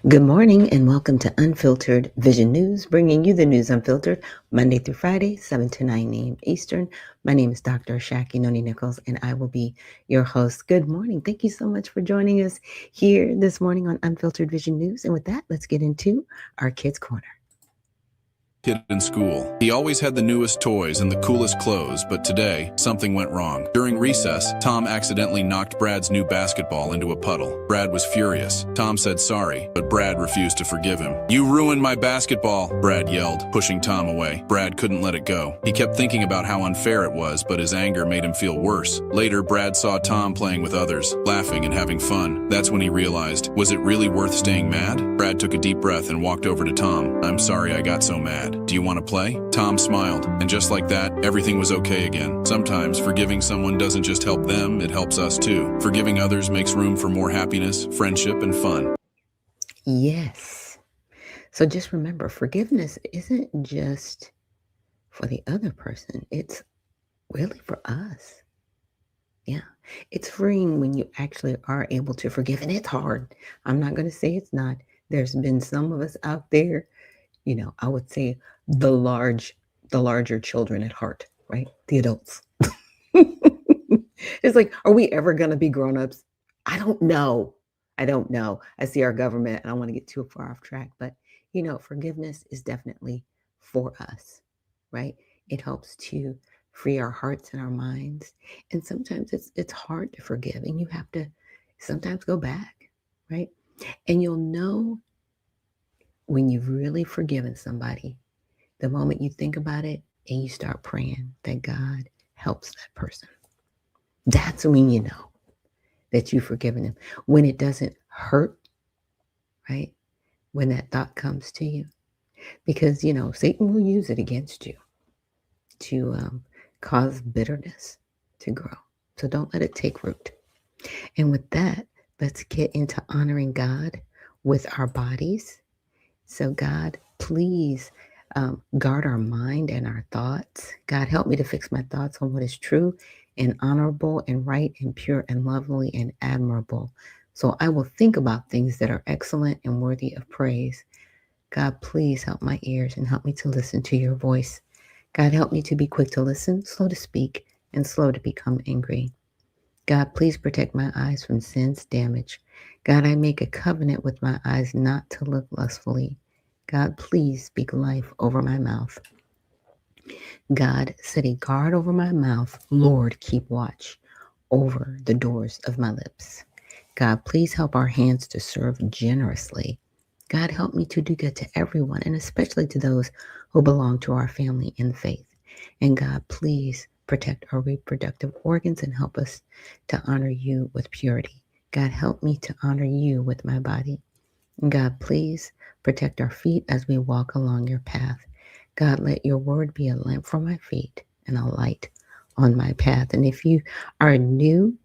Good morning and welcome to Unfiltered Vision News, bringing you the news unfiltered Monday through Friday, 7 to 9 a.m. Eastern. My name is Dr. Ashaki Noni Nichols, and I will be your host. Good morning. Thank you so much for joining us here this morning on Unfiltered Vision News. And with that, let's get into our Kids Corner. Kid in school. He always had the newest toys and the coolest clothes, but today, something went wrong. During recess, Tom accidentally knocked Brad's new basketball into a puddle. Brad was furious. Tom said sorry, but Brad refused to forgive him. "You ruined my basketball," Brad yelled, pushing Tom away. Brad couldn't let it go. He kept thinking about how unfair it was, but his anger made him feel worse. Later, Brad saw Tom playing with others, laughing and having fun. That's when he realized, was it really worth staying mad? Brad took a deep breath and walked over to Tom. "I'm sorry I got so mad. Do you want to play?" Tom smiled, and just like that, everything was okay again. Sometimes forgiving someone doesn't just help them, it helps us too. Forgiving others makes room for more happiness, friendship, and fun. Yes. So just remember, forgiveness isn't just for the other person. It's really for us. Yeah. It's freeing when you actually are able to forgive. And it's hard. I'm not going to say it's not. There's been some of us out there, I would say the larger children at heart, right? The adults. It's like, are we ever going to be grown-ups? I don't know. I see our government. I don't want to get too far off track, but forgiveness is definitely for us, right? It helps to free our hearts and our minds. And sometimes it's hard to forgive, and you have to sometimes go back, right? And you'll know when you've really forgiven somebody, the moment you think about it and you start praying that God helps that person. That's when you know that you've forgiven them. When it doesn't hurt, right? When that thought comes to you. Because, Satan will use it against you to cause bitterness to grow. So don't let it take root. And with that, let's get into honoring God with our bodies. So God, please guard our mind and our thoughts. God, help me to fix my thoughts on what is true and honorable and right and pure and lovely and admirable. So I will think about things that are excellent and worthy of praise. God, please help my ears and help me to listen to your voice. God, help me to be quick to listen, slow to speak, and slow to become angry. God, please protect my eyes from sin's damage. God, I make a covenant with my eyes not to look lustfully. God, please speak life over my mouth. God, set a guard over my mouth. Lord, keep watch over the doors of my lips. God, please help our hands to serve generously. God, help me to do good to everyone, and especially to those who belong to our family in faith. And God, please protect our reproductive organs and help us to honor you with purity. God, help me to honor you with my body. And God, please protect our feet as we walk along your path. God, let your word be a lamp for my feet and a light on my path. And if you are new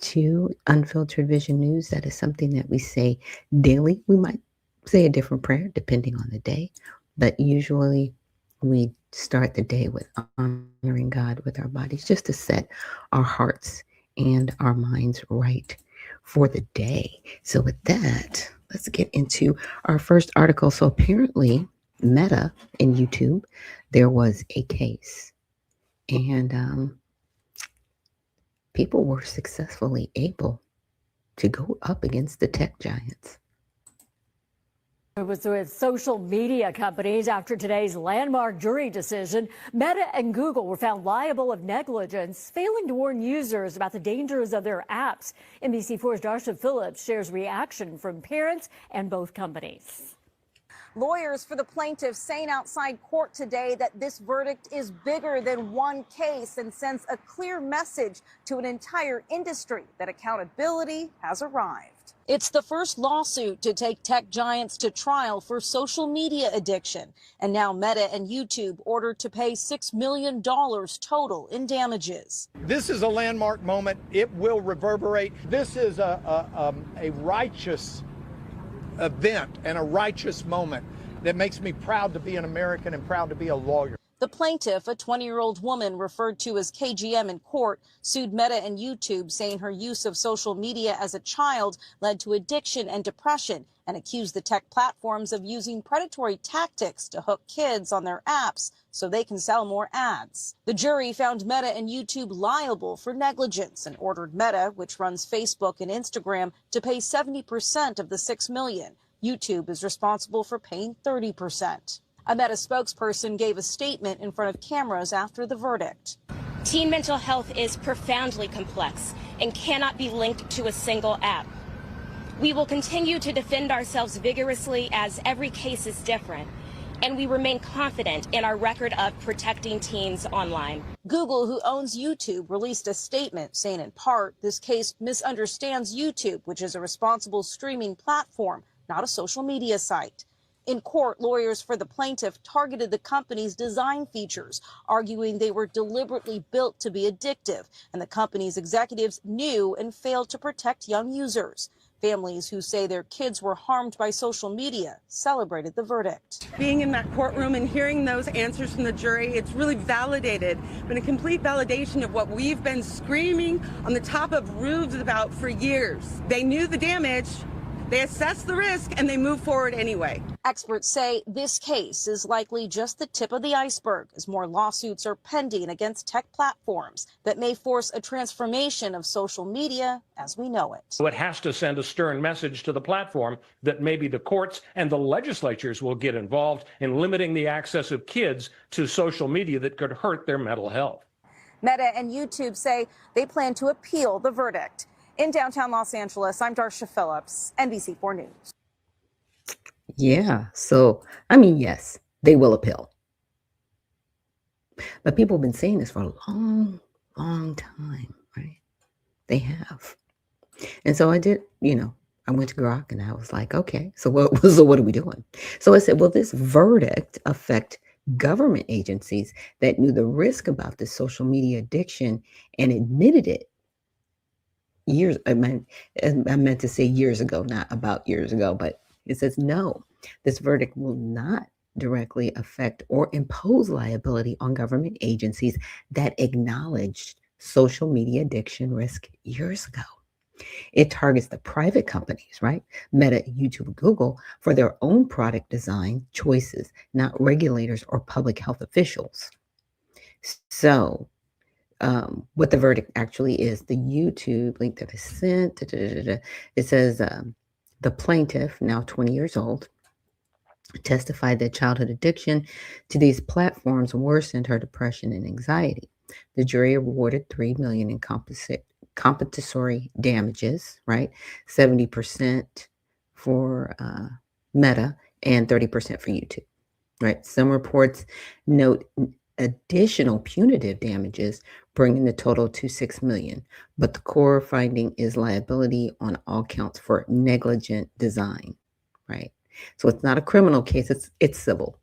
to Unfiltered Vision News, that is something that we say daily. We might say a different prayer depending on the day, but usually we start the day with honoring God with our bodies, just to set our hearts and our minds right for the day. So with that, let's get into our first article. So apparently Meta in YouTube, there was a case, and people were successfully able to go up against the tech giants. It was with social media companies after today's landmark jury decision. Meta and Google were found liable of negligence, failing to warn users about the dangers of their apps. NBC4's Darcia Phillips shares reaction from parents and both companies. Lawyers for the plaintiffs saying outside court today that this verdict is bigger than one case and sends a clear message to an entire industry that accountability has arrived. It's the first lawsuit to take tech giants to trial for social media addiction. And now Meta and YouTube ordered to pay $6 million total in damages. This is a landmark moment. It will reverberate. This is a righteous event and a righteous moment that makes me proud to be an American and proud to be a lawyer. The plaintiff, a 20-year-old woman referred to as KGM in court, sued Meta and YouTube, saying her use of social media as a child led to addiction and depression, and accused the tech platforms of using predatory tactics to hook kids on their apps so they can sell more ads. The jury found Meta and YouTube liable for negligence and ordered Meta, which runs Facebook and Instagram, to pay 70% of the $6 million. YouTube is responsible for paying 30%. A Meta spokesperson gave a statement in front of cameras after the verdict. Teen mental health is profoundly complex and cannot be linked to a single app. We will continue to defend ourselves vigorously as every case is different, and we remain confident in our record of protecting teens online. Google, who owns YouTube, released a statement saying in part this case misunderstands YouTube, which is a responsible streaming platform, not a social media site. In court, lawyers for the plaintiff targeted the company's design features, arguing they were deliberately built to be addictive, and the company's executives knew and failed to protect young users. Families who say their kids were harmed by social media celebrated the verdict. Being in that courtroom and hearing those answers from the jury, it's really validated, been a complete validation of what we've been screaming on the top of roofs about for years. They knew the damage, they assessed the risk, and they moved forward anyway. Experts say this case is likely just the tip of the iceberg, as more lawsuits are pending against tech platforms that may force a transformation of social media as we know it. So it has to send a stern message to the platform that maybe the courts and the legislatures will get involved in limiting the access of kids to social media that could hurt their mental health. Meta and YouTube say they plan to appeal the verdict. In downtown Los Angeles, I'm Darsha Phillips, NBC4 News. Yeah. So, I mean, yes, they will appeal. But people have been saying this for a long, long time, right? They have. And so I did, I went to Grok and I was like, okay, so what are we doing? So I said, will this verdict affect government agencies that knew the risk about this social media addiction and admitted it I meant to say years ago, not about years ago, but it says no, this verdict will not directly affect or impose liability on government agencies that acknowledged social media addiction risk years ago. It targets the private companies, right? Meta, YouTube, Google, for their own product design choices, not regulators or public health officials. So, what the verdict actually is, the YouTube link that is sent, it says the plaintiff, now 20 years old, testified that childhood addiction to these platforms worsened her depression and anxiety. The jury awarded $3 million in compensatory damages, right? 70% for Meta and 30% for YouTube, right? Some reports note additional punitive damages, bringing the total to $6 million. But the core finding is liability on all counts for negligent design, right? So it's not a criminal case, it's civil,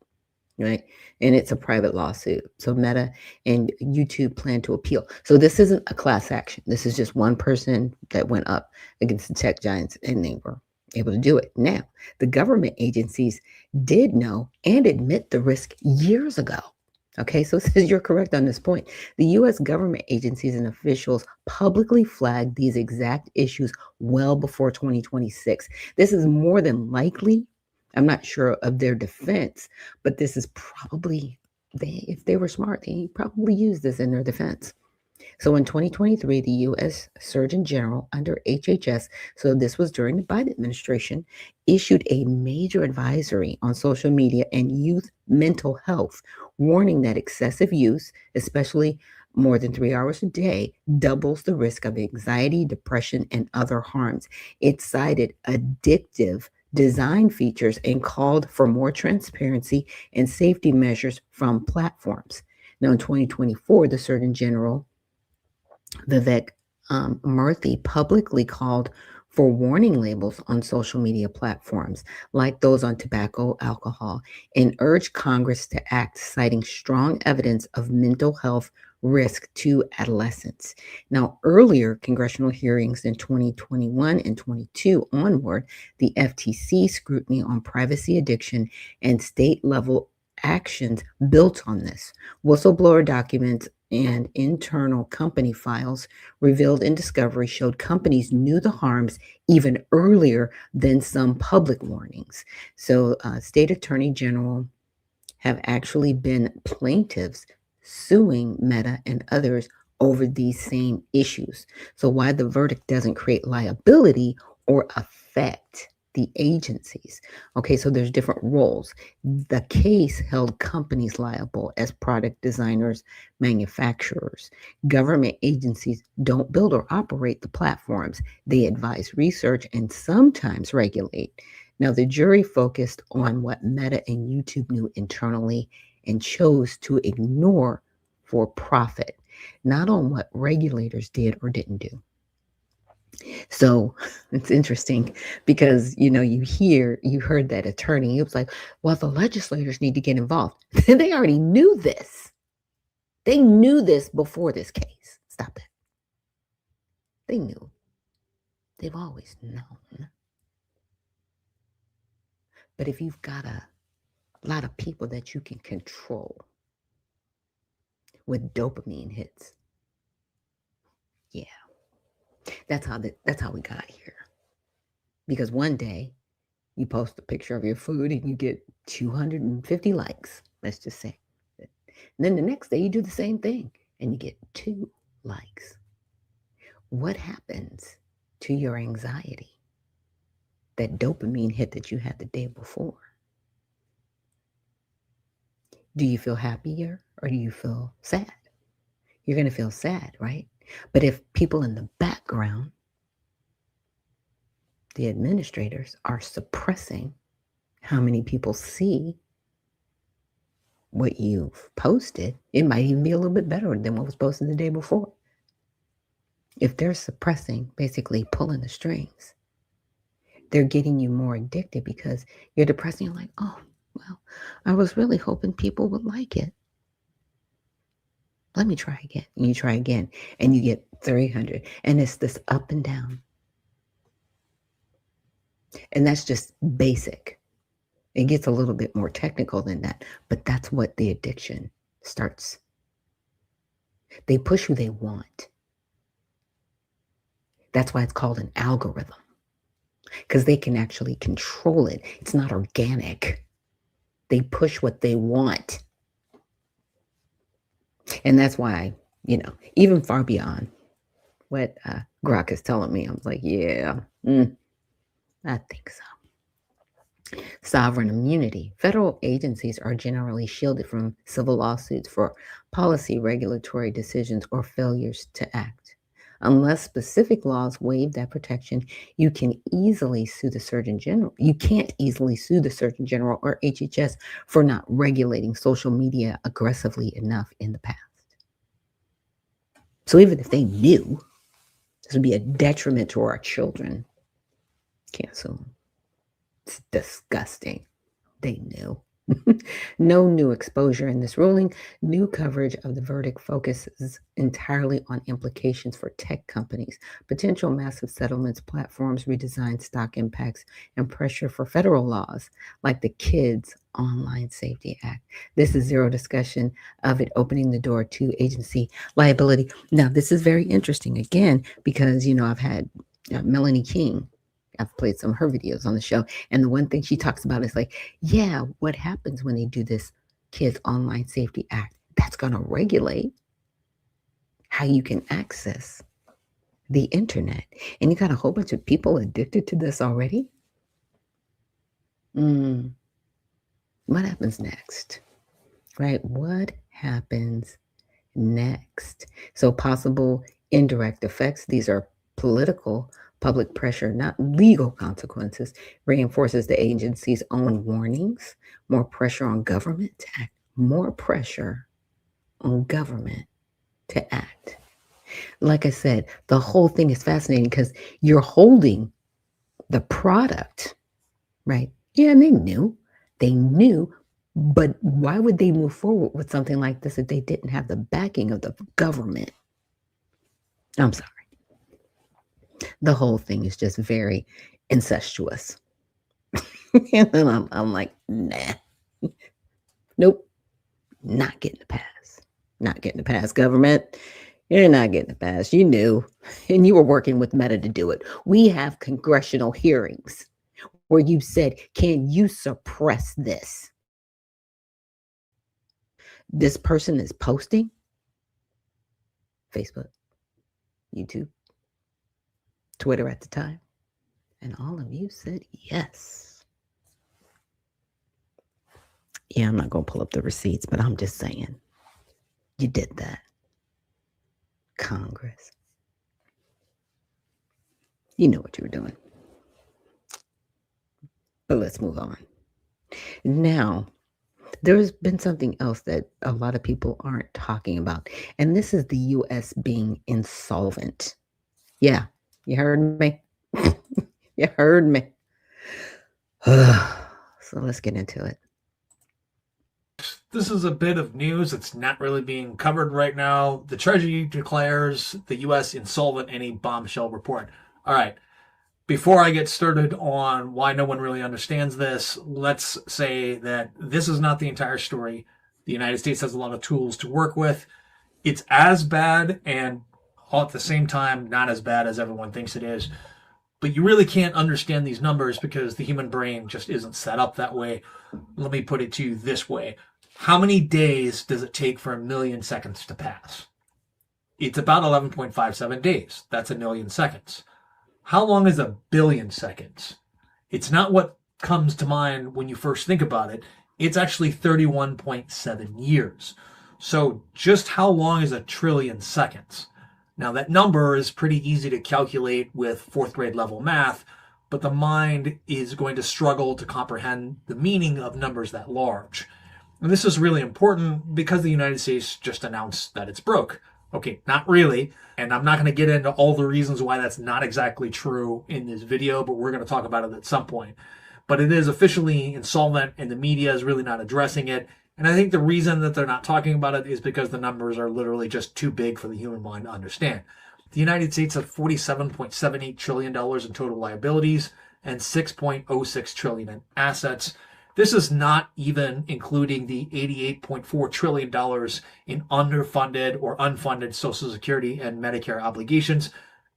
right? And it's a private lawsuit. So Meta and YouTube plan to appeal. So this isn't a class action. This is just one person that went up against the tech giants and they were able to do it. Now, the government agencies did know and admit the risk years ago. Okay, so it says you're correct on this point. The U.S. government agencies and officials publicly flagged these exact issues well before 2026. This is more than likely, I'm not sure of their defense, but this is probably, if they were smart, they probably used this in their defense. So in 2023, the U.S. Surgeon General under HHS, so this was during the Biden administration, issued a major advisory on social media and youth mental health, warning that excessive use, especially more than 3 hours a day, doubles the risk of anxiety, depression, and other harms. It cited addictive design features and called for more transparency and safety measures from platforms. Now, in 2024, the Surgeon General Vivek Murthy publicly called for warning labels on social media platforms like those on tobacco, alcohol, and urged Congress to act, citing strong evidence of mental health risk to adolescents. Now, earlier congressional hearings in 2021 and 22 onward, the FTC scrutiny on privacy addiction and state level actions built on this. Whistleblower documents and internal company files revealed in discovery showed companies knew the harms even earlier than some public warnings. So, state attorney general have actually been plaintiffs suing Meta and others over these same issues. So, why the verdict doesn't create liability or affect the agencies. Okay, so there's different roles. The case held companies liable as product designers, manufacturers. Government agencies don't build or operate the platforms, they advise, research, and sometimes regulate. Now, the jury focused on what Meta and YouTube knew internally and chose to ignore for profit, not on what regulators did or didn't do. So it's interesting because, you heard that attorney. It was like, well, the legislators need to get involved. They already knew this. They knew this before this case. Stop it. They knew. They've always known. But if you've got a lot of people that you can control with dopamine hits, yeah, that's how we got here. Because one day you post a picture of your food and you get 250 likes, let's just say. And then the next day you do the same thing and you get 2 likes. What happens to your anxiety? That dopamine hit that you had the day before. Do you feel happier or do you feel sad? You're going to feel sad, right? But if people in the background, the administrators, are suppressing how many people see what you've posted, it might even be a little bit better than what was posted the day before. If they're suppressing, basically pulling the strings, they're getting you more addicted because you're depressed and you're like, oh, well, I was really hoping people would like it. Let me try again. And you try again and you get 300. And it's this up and down. And that's just basic. It gets a little bit more technical than that, but that's what the addiction starts. They push who they want. That's why it's called an algorithm, because they can actually control it. It's not organic. They push what they want. And that's why, even far beyond what Grok is telling me, I'm like, yeah, I think so. Sovereign immunity. Federal agencies are generally shielded from civil lawsuits for policy, regulatory decisions, or failures to act. Unless specific laws waive that protection, you can easily sue the Surgeon General. You can't easily sue the Surgeon General or HHS for not regulating social media aggressively enough in the past. So even if they knew this would be a detriment to our children, can't sue them. It's disgusting. They knew. No new exposure in this ruling. New coverage of the verdict focuses entirely on implications for tech companies, potential massive settlements, platforms, redesigned stock impacts, and pressure for federal laws like the Kids Online Safety Act. This is zero discussion of it opening the door to agency liability. Now, this is very interesting, again, because, I've had Melanie King. I've played some of her videos on the show. And the one thing she talks about is like, yeah, what happens when they do this Kids Online Safety Act? That's going to regulate how you can access the internet. And you got a whole bunch of people addicted to this already. What happens next? Right? What happens next? So possible indirect effects. These are political. Public pressure, not legal consequences, reinforces the agency's own warnings. More pressure on government to act. More pressure on government to act. Like I said, the whole thing is fascinating because you're holding the product, right? Yeah, and they knew, but why would they move forward with something like this if they didn't have the backing of the government? I'm sorry. The whole thing is just very incestuous. And I'm like, nah, Nope, not getting the pass. Not getting the pass, government. You're not getting the pass. You knew, and you were working with Meta to do it. We have congressional hearings where you said, can you suppress this? This person is posting Facebook, YouTube, Twitter at the time, and all of you said yes. Yeah, I'm not going to pull up the receipts, but I'm just saying, you did that. Congress. You know what you were doing. But let's move on. Now, there's been something else that a lot of people aren't talking about, and this is the U.S. being insolvent. Yeah, you heard me. You heard me. So let's get into it. This is a bit of news that's not really being covered right now. The Treasury declares the U.S. insolvent in a bombshell report. All right. Before I get started on why no one really understands this, let's say that this is not the entire story. The United States has a lot of tools to work with. It's as bad and all at the same time not as bad as everyone thinks it is. But you really can't understand these numbers because the human brain just isn't set up that way. Let me put it to you this way. How many days does it take for 1,000,000 seconds to pass? It's about 11.57 days. That's 1,000,000 seconds. How long is 1,000,000,000 seconds? It's not what comes to mind when you first think about it. It's actually 31.7 years. So just how long is 1,000,000,000,000 seconds? Now that number is pretty easy to calculate with fourth grade level math, but the mind is going to struggle to comprehend the meaning of numbers that large. And this is really important because the United States just announced that it's broke. Okay, not really. And I'm not going to get into all the reasons why that's not exactly true in this video, but we're going to talk about it at some point. But it is officially insolvent and the media is really not addressing it. And I think the reason that they're not talking about it is because the numbers are literally just too big for the human mind to understand. The United States has $47.78 trillion in total liabilities and $6.06 trillion in assets. This is not even including the $88.4 trillion in underfunded or unfunded Social Security and Medicare obligations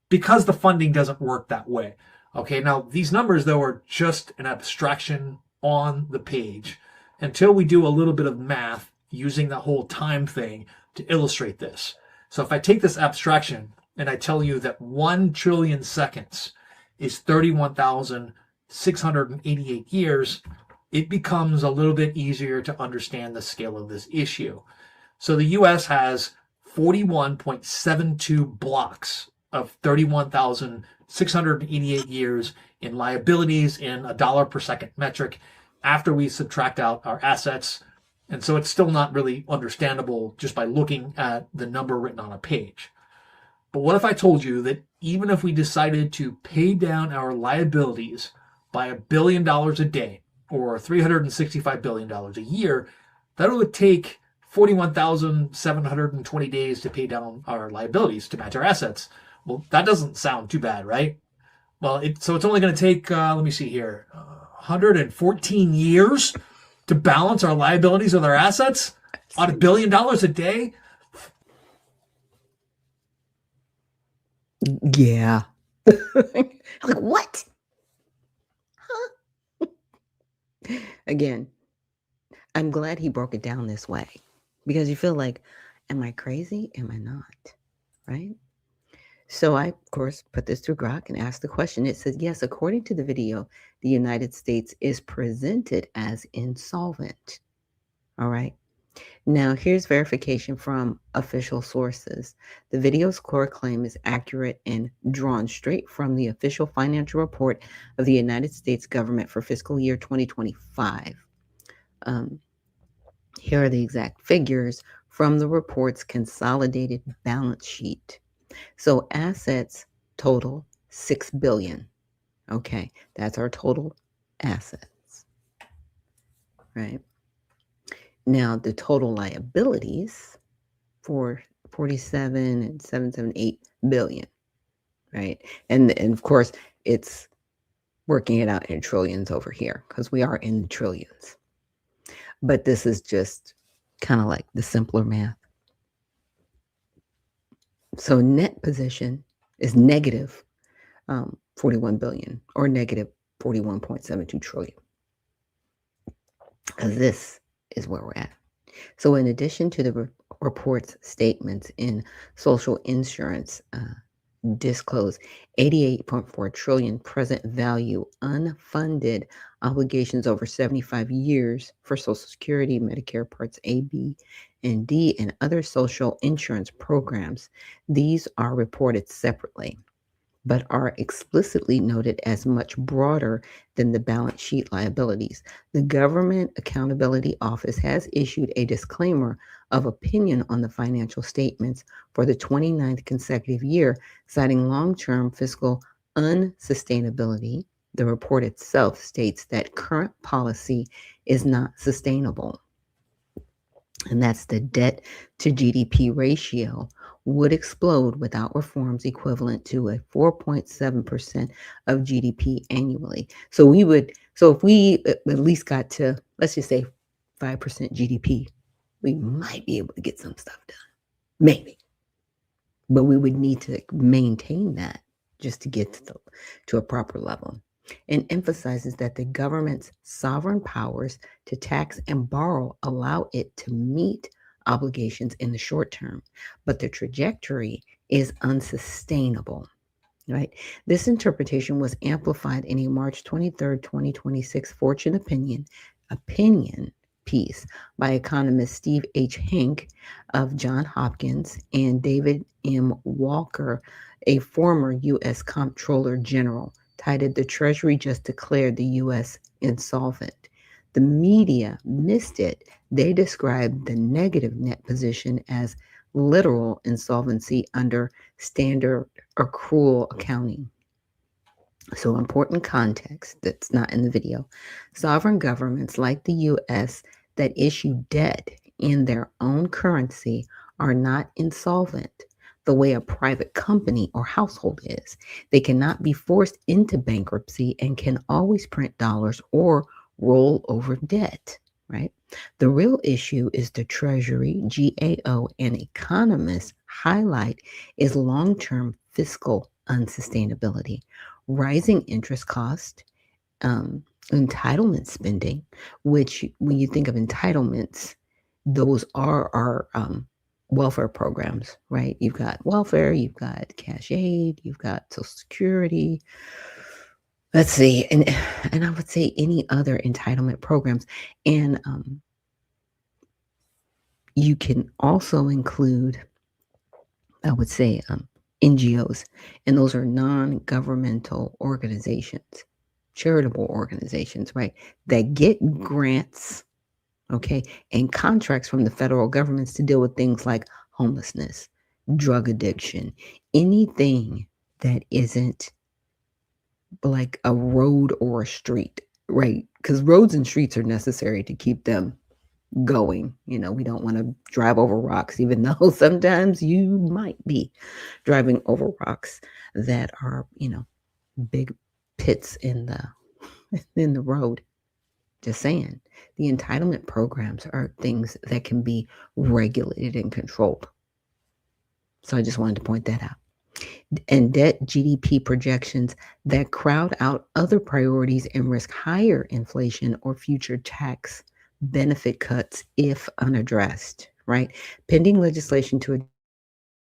because the funding doesn't work that way. Okay, now these numbers, though, are just an abstraction on the page until we do a little bit of math using the whole time thing to illustrate this. So if I take this abstraction and I tell you that 1 trillion seconds is 31,688 years, it becomes a little bit easier to understand the scale of this issue. So the U.S. has 41.72 blocks of 31,688 years in liabilities in a dollar per second metric after we subtract out our assets. And so it's still not really understandable just by looking at the number written on a page. But what if I told you that even if we decided to pay down our liabilities by $1 billion a day, or $365 billion a year, that would take 41,720 days to pay down our liabilities to match our assets. Well, that doesn't sound too bad, right? Well, so it's only going to take, let me see here, 114 years to balance our liabilities with our assets on $1 billion a day? Yeah. Like, what? Again, I'm glad he broke it down this way because you feel like, am I crazy? Am I not? Right? So I, of course, put this through Grok and asked the question. It says, yes, according to the video, the United States is presented as insolvent. All right. Now, here's verification from official sources. The video's core claim is accurate and drawn straight from the official financial report of the United States government for fiscal year 2025. Here are the exact figures from the report's consolidated balance sheet. So assets total $6 billion. Okay, that's our total assets, right? Now, the total liabilities for 47.778 billion, right? And of course, it's working it out in trillions over here because we are in the trillions. but this is just kind of like the simpler math. So net position is negative 41 billion or negative 41.72 trillion. Because this is where we're at. So in addition to the report's statements in social insurance disclose 88.4 trillion present value unfunded obligations over 75 years for Social Security, Medicare Parts A, B, and D, and other social insurance programs. These are reported separately, but are explicitly noted as much broader than the balance sheet liabilities. The Government Accountability Office has issued a disclaimer of opinion on the financial statements for the 29th consecutive year, citing long-term fiscal unsustainability. The report itself states that current policy is not sustainable, and that's the debt to GDP ratio would explode without reforms equivalent to a 4.7% of GDP annually. So if we at least got to, let's just say 5% GDP, we might be able to get some stuff done. Maybe. But we would need to maintain that just to get to a proper level. And emphasizes that the government's sovereign powers to tax and borrow allow it to meet obligations in the short term, but the trajectory is unsustainable, right? This interpretation was amplified in a March 23rd, 2026 Fortune opinion piece by economist Steve H. Hank of Johns Hopkins and David M. Walker, a former U.S. Comptroller General, titled "The Treasury Just Declared the U.S. Insolvent." The media missed it. They described the negative net position as literal insolvency under standard accrual accounting. So important context that's not in the video. Sovereign governments like the U.S. that issue debt in their own currency are not insolvent the way a private company or household is. They cannot be forced into bankruptcy and can always print dollars or roll over debt, right? The real issue is the Treasury, GAO, and economists highlight is long-term fiscal unsustainability, rising interest cost, entitlement spending, which when you think of entitlements, those are our welfare programs, right? You've got welfare, you've got cash aid, you've got Social Security. Let's see, and I would say any other entitlement programs. And you can also include, I would say, NGOs, and those are non-governmental organizations, charitable organizations, right, that get grants, okay, and contracts from the federal governments to deal with things like homelessness, drug addiction, anything that isn't like a road or a street, right? Because roads and streets are necessary to keep them going. You know, we don't want to drive over rocks, even though sometimes you might be driving over rocks that are, you know, big pits in the road. Just saying, the entitlement programs are things that can be regulated and controlled. So I just wanted to point that out. And debt GDP projections that crowd out other priorities and risk higher inflation or future tax benefit cuts if unaddressed, right? Pending legislation to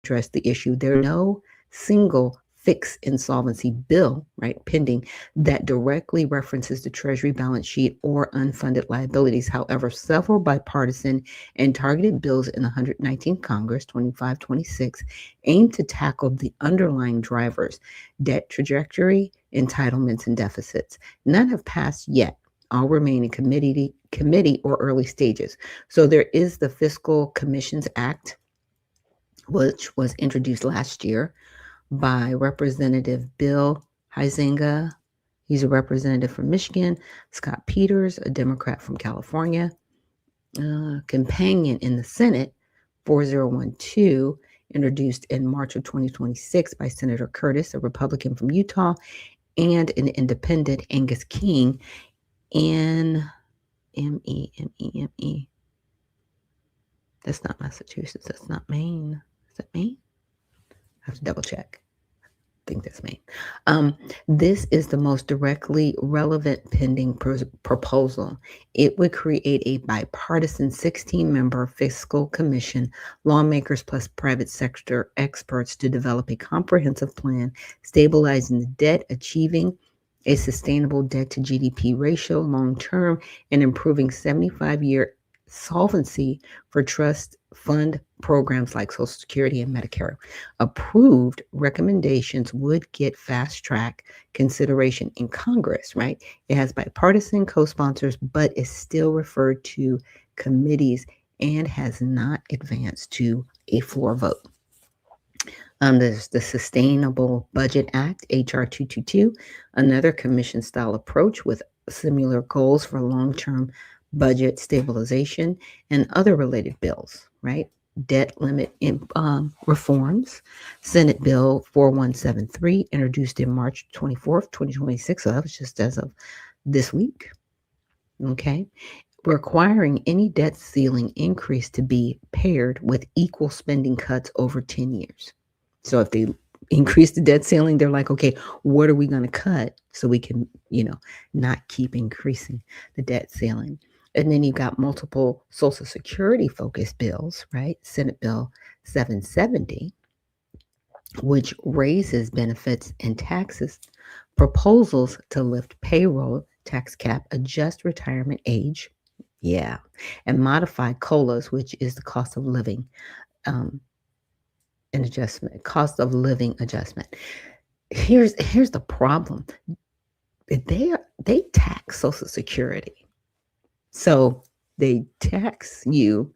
address the issue, there are no single fixed insolvency bill, right, pending, that directly references the Treasury balance sheet or unfunded liabilities. However, several bipartisan and targeted bills in the 119th Congress, 2526, aim to tackle the underlying drivers, debt trajectory, entitlements, and deficits. None have passed yet. All remain in committee or early stages. So there is the Fiscal Commissions Act, which was introduced last year by Representative Bill Huizenga. He's a representative from Michigan. Scott Peters, a Democrat from California. Companion in the Senate, 4012, introduced in March of 2026 by Senator Curtis, a Republican from Utah, and an independent, Angus King, in M-E. That's not Massachusetts. That's not Maine. Is that Maine? I have to double check. I think that's Maine. This is the most directly relevant pending proposal. It would create a bipartisan 16-member fiscal commission, lawmakers plus private sector experts to develop a comprehensive plan stabilizing the debt, achieving a sustainable debt to GDP ratio long term, and improving 75-year solvency for trust fund programs like Social Security and Medicare. Approved recommendations would get fast track consideration in Congress, right? It has bipartisan co-sponsors, but is still referred to committees and has not advanced to a floor vote. There's the Sustainable Budget Act, H.R. 222, another commission-style approach with similar goals for long-term budget stabilization and other related bills, right? Debt limit reforms, Senate Bill 4173, introduced in March 24th, 2026. So that was just as of this week. Okay. Requiring any debt ceiling increase to be paired with equal spending cuts over 10 years. So if they increase the debt ceiling, they're like, okay, what are we going to cut so we can, not keep increasing the debt ceiling? And then you got multiple Social Security focused bills, right? Senate Bill 770, which raises benefits and taxes, proposals to lift payroll tax cap, adjust retirement age, and modify COLAs, which is the cost of living cost of living adjustment. Here's the problem. They tax Social Security. So they tax you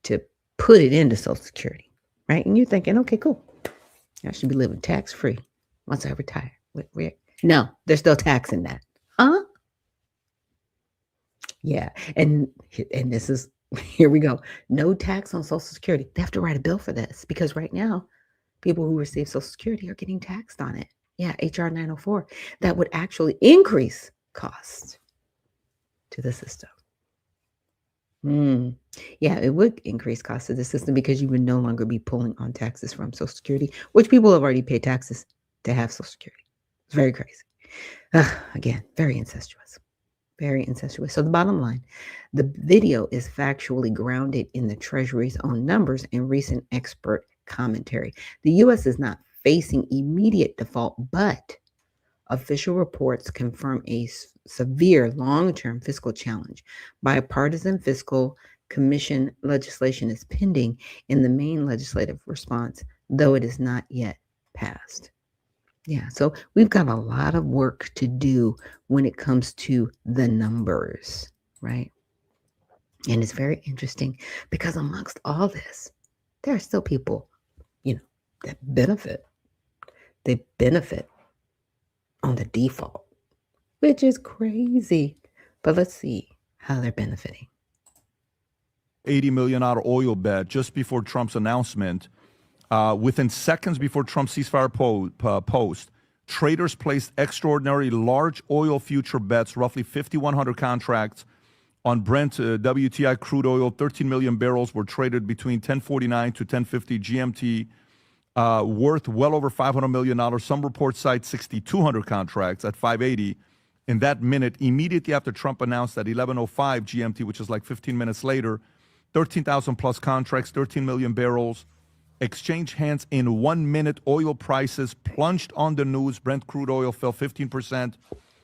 to put it into Social Security, right? And you're thinking, okay, cool. I should be living tax-free once I retire. No, they're still taxing that. Huh? Yeah. And this is, here we go. No tax on Social Security. They have to write a bill for this because right now, people who receive Social Security are getting taxed on it. Yeah, HR 904. That would actually increase costs to the system. Yeah, it would increase costs to the system because you would no longer be pulling on taxes from Social Security, which people have already paid taxes to have Social Security. It's very crazy. Again, very incestuous. Very incestuous. So the bottom line, the video is factually grounded in the Treasury's own numbers and recent expert commentary. The U.S. is not facing immediate default, but official reports confirm a severe long-term fiscal challenge. Bipartisan fiscal commission legislation is pending in the main legislative response, though it is not yet passed. Yeah, so we've got a lot of work to do when it comes to the numbers, right? And it's very interesting because amongst all this, there are still people, that benefit. They benefit on the default, which is crazy. But let's see how they're benefiting. $80 million oil bet just before Trump's announcement. Within seconds before Trump's ceasefire post, traders placed extraordinary large oil future bets, roughly 5,100 contracts on Brent WTI crude oil. 13 million barrels were traded between 10:49 to 10:50 GMT, worth well over $500 million. Some reports cite 6,200 contracts at 580 in that minute immediately after Trump announced at 11:05 GMT, which is like 15 minutes later. 13,000 plus contracts, 13 million barrels. Exchange hands in 1 minute. Oil prices plunged on the news. Brent crude oil fell 15%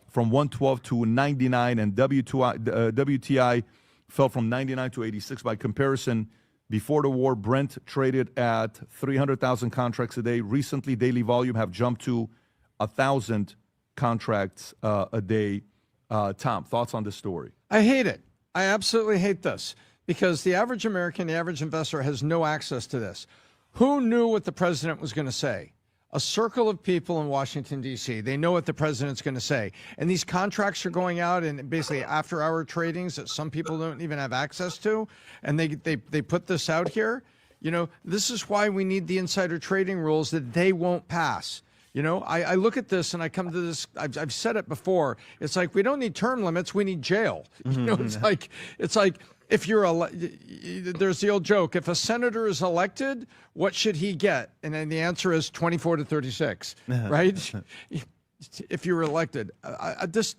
from 112 to 99, and WTI fell from 99 to 86. By comparison, before the war, Brent traded at 300,000 contracts a day. Recently, daily volume have jumped to 1,000 contracts a day. Tom, thoughts on this story? I hate it. I absolutely hate this because the average American, the average investor has no access to this. Who knew what the president was going to say? A circle of people in Washington, D.C. They know what the president's going to say. And these contracts are going out in basically after-hour tradings that some people don't even have access to. And they put this out here. This is why we need the insider trading rules that they won't pass. You know, I look at this and I come to this. I've said it before. It's like we don't need term limits. We need jail. You know, it's like if you're there's the old joke. If a senator is elected, what should he get? And then the answer is 24 to 36, right? If you're elected, this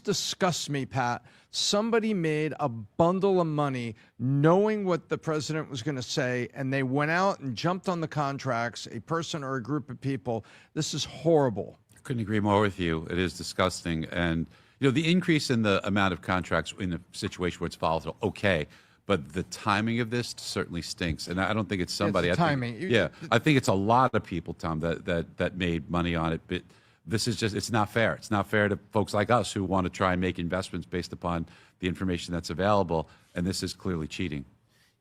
disgusts me, Pat. Somebody made a bundle of money knowing what the president was going to say, and they went out and jumped on the contracts, a person or a group of people. This is horrible. I couldn't agree more with you. It is disgusting. And, you know, the increase in the amount of contracts in a situation where it's volatile, okay. But the timing of this certainly stinks. And I don't think it's somebody. It's the timing. I think it's a lot of people, Tom, that made money on it. But this is just, it's not fair. It's not fair to folks like us who want to try and make investments based upon the information that's available. And this is clearly cheating.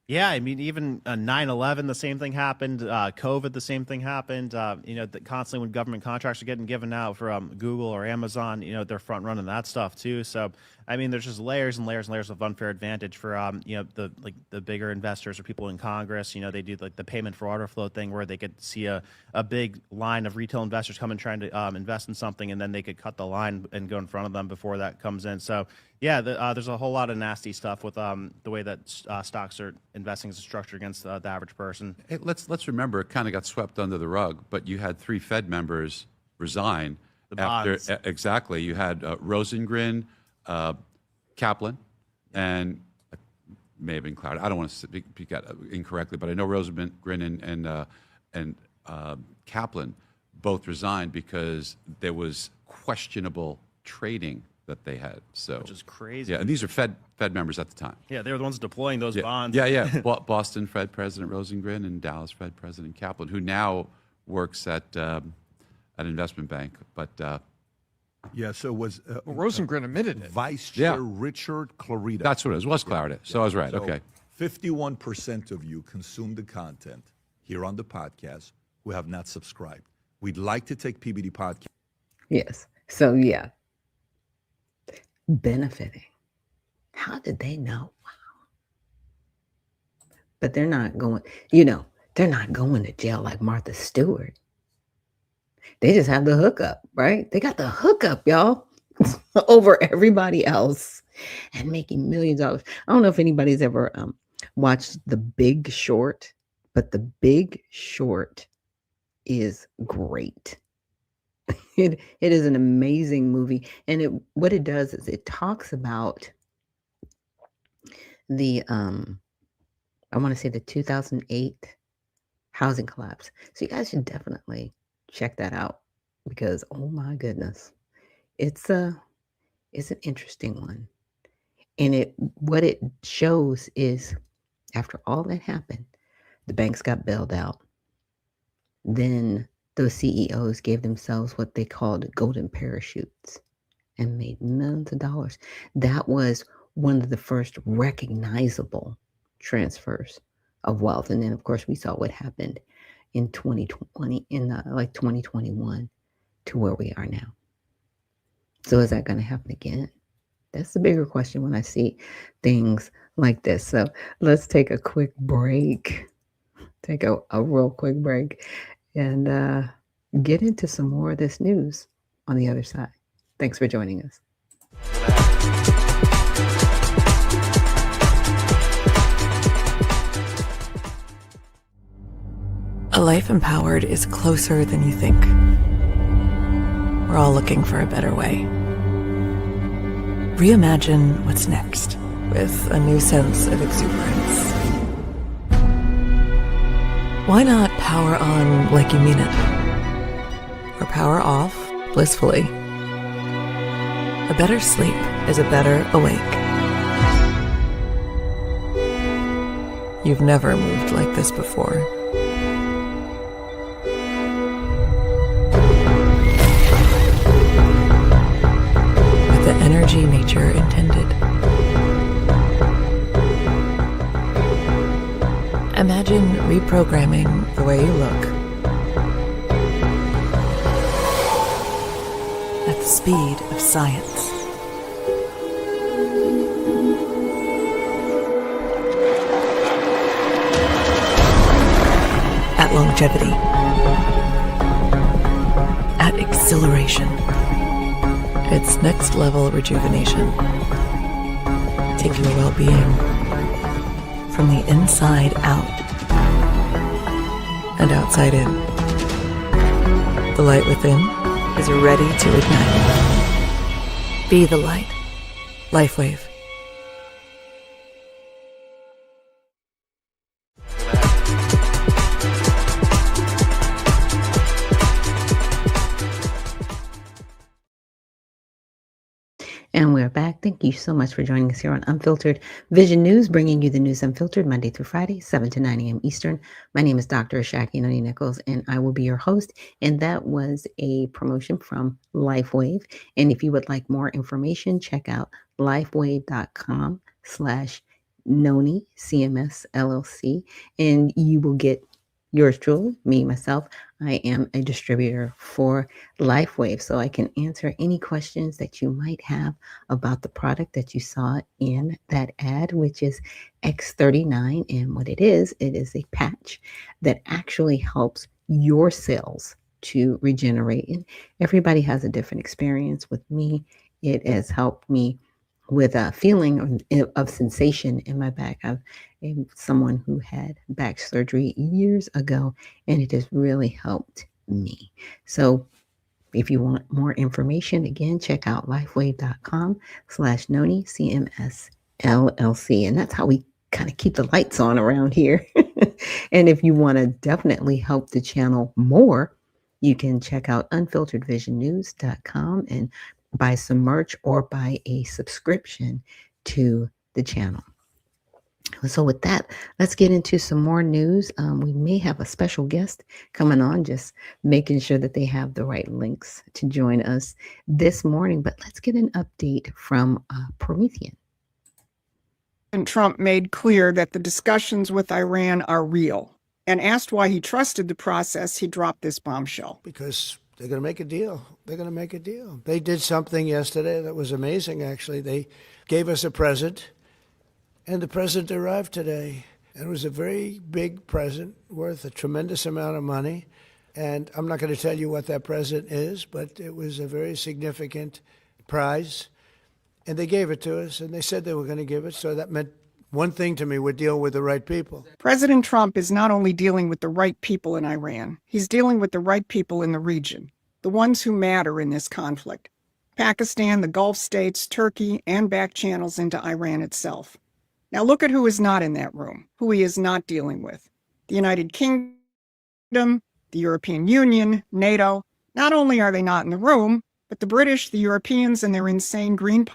Yeah, I mean, even 9/11, the same thing happened. COVID, the same thing happened. You know, constantly when government contracts are getting given out from Google or Amazon, you know, they're front running that stuff too. So, I mean, there's just layers and layers and layers of unfair advantage for you know, the bigger investors or people in Congress. You know, they do like the payment for order flow thing where they could see a big line of retail investors come and trying to invest in something, and then they could cut the line and go in front of them before that comes in. So, yeah, there's a whole lot of nasty stuff with the way that stocks are investing as a structure against the average person. Hey, let's remember, it kind of got swept under the rug, but you had 3 Fed members resign. The after bonds. Exactly. You had Rosengren, Kaplan, and may have been Cloud. I don't want to speak incorrectly, but I know Rosengren and Kaplan both resigned because there was questionable trading that they had. So, Which is crazy. Yeah, and these are Fed members at the time. Yeah, they were the ones deploying those bonds. Yeah. Boston Fed President Rosengren and Dallas Fed President Kaplan, who now works at an investment bank. But yeah, so it was Rosengren admitted it. Vice Chair Richard Clarida. That's what it was Clarida. So I was right. So Okay. 51% of you consume the content here on the podcast who have not subscribed. We'd like to take PBD podcast. Yes. So, yeah. Benefiting. How did they know? Wow. But they're not going, they're not going to jail like Martha Stewart. They just have the hookup, right? They got the hookup, y'all, over everybody else and making millions of dollars. I don't know if anybody's ever watched The Big Short, but The Big Short is great. It is an amazing movie, and what it does is it talks about the I want to say the 2008 housing collapse. So you guys should definitely check that out because oh my goodness, it's an interesting one, and what it shows is after all that happened, the banks got bailed out. Then those CEOs gave themselves what they called golden parachutes and made millions of dollars. That was one of the first recognizable transfers of wealth. And then, of course, we saw what happened in 2020, in 2021 to where we are now. So is that going to happen again? That's the bigger question when I see things like this. So let's take a quick break. Take a real quick break. And get into some more of this news on the other side. Thanks for joining us. A life empowered is closer than you think. We're all looking for a better way. Reimagine what's next with a new sense of exuberance. Why not power on like you mean it? Or power off blissfully? A better sleep is a better awake. You've never moved like this before. With the energy nature intended. Imagine reprogramming the way you look at the speed of science. At longevity. exhilaration. It's next level rejuvenation. Taking your well-being from the inside out and outside in. The light within is ready to ignite. Be the light. LifeWave. And we're back. Thank you so much for joining us here on Unfiltered Vision News, bringing you the news unfiltered Monday through Friday, 7 to 9 a.m. Eastern. My name is Dr. Ashaki Noni Nichols, and I will be your host. And that was a promotion from LifeWave. And if you would like more information, check out lifewave.com/Noni CMS LLC, and you will get yours truly, me, myself. I am a distributor for LifeWave, so I can answer any questions that you might have about the product that you saw in that ad, which is X39. And what it is a patch that actually helps your cells to regenerate. And everybody has a different experience. With me, it has helped me with a feeling of sensation in my back. I'm someone who had back surgery years ago, and it has really helped me. So if you want more information, again, check out lifewave.com/Noni CMS LLC. And that's how we kind of keep the lights on around here. And if you want to definitely help the channel more, you can check out unfilteredvisionnews.com and buy some merch or buy a subscription to the channel. So with that, let's get into some more news. We may have a special guest coming on, just making sure that they have the right links to join us this morning. But let's get an update from Promethean. And Trump made clear that the discussions with Iran are real. And asked why he trusted the process, he dropped this bombshell. Because they're going to make a deal. They're going to make a deal. They did something yesterday that was amazing, actually. They gave us a present, and the present arrived today. And it was a very big present worth a tremendous amount of money. And I'm not going to tell you what that present is, but it was a very significant prize. And they gave it to us, and they said they were going to give it. So that meant one thing to me: we're dealing with the right people. President Trump is not only dealing with the right people in Iran, he's dealing with the right people in the region, the ones who matter in this conflict. Pakistan, the Gulf states, Turkey, and back channels into Iran itself. Now look at who is not in that room, who he is not dealing with. The United Kingdom, the European Union, NATO. Not only are they not in the room, but the British, the Europeans, and their insane green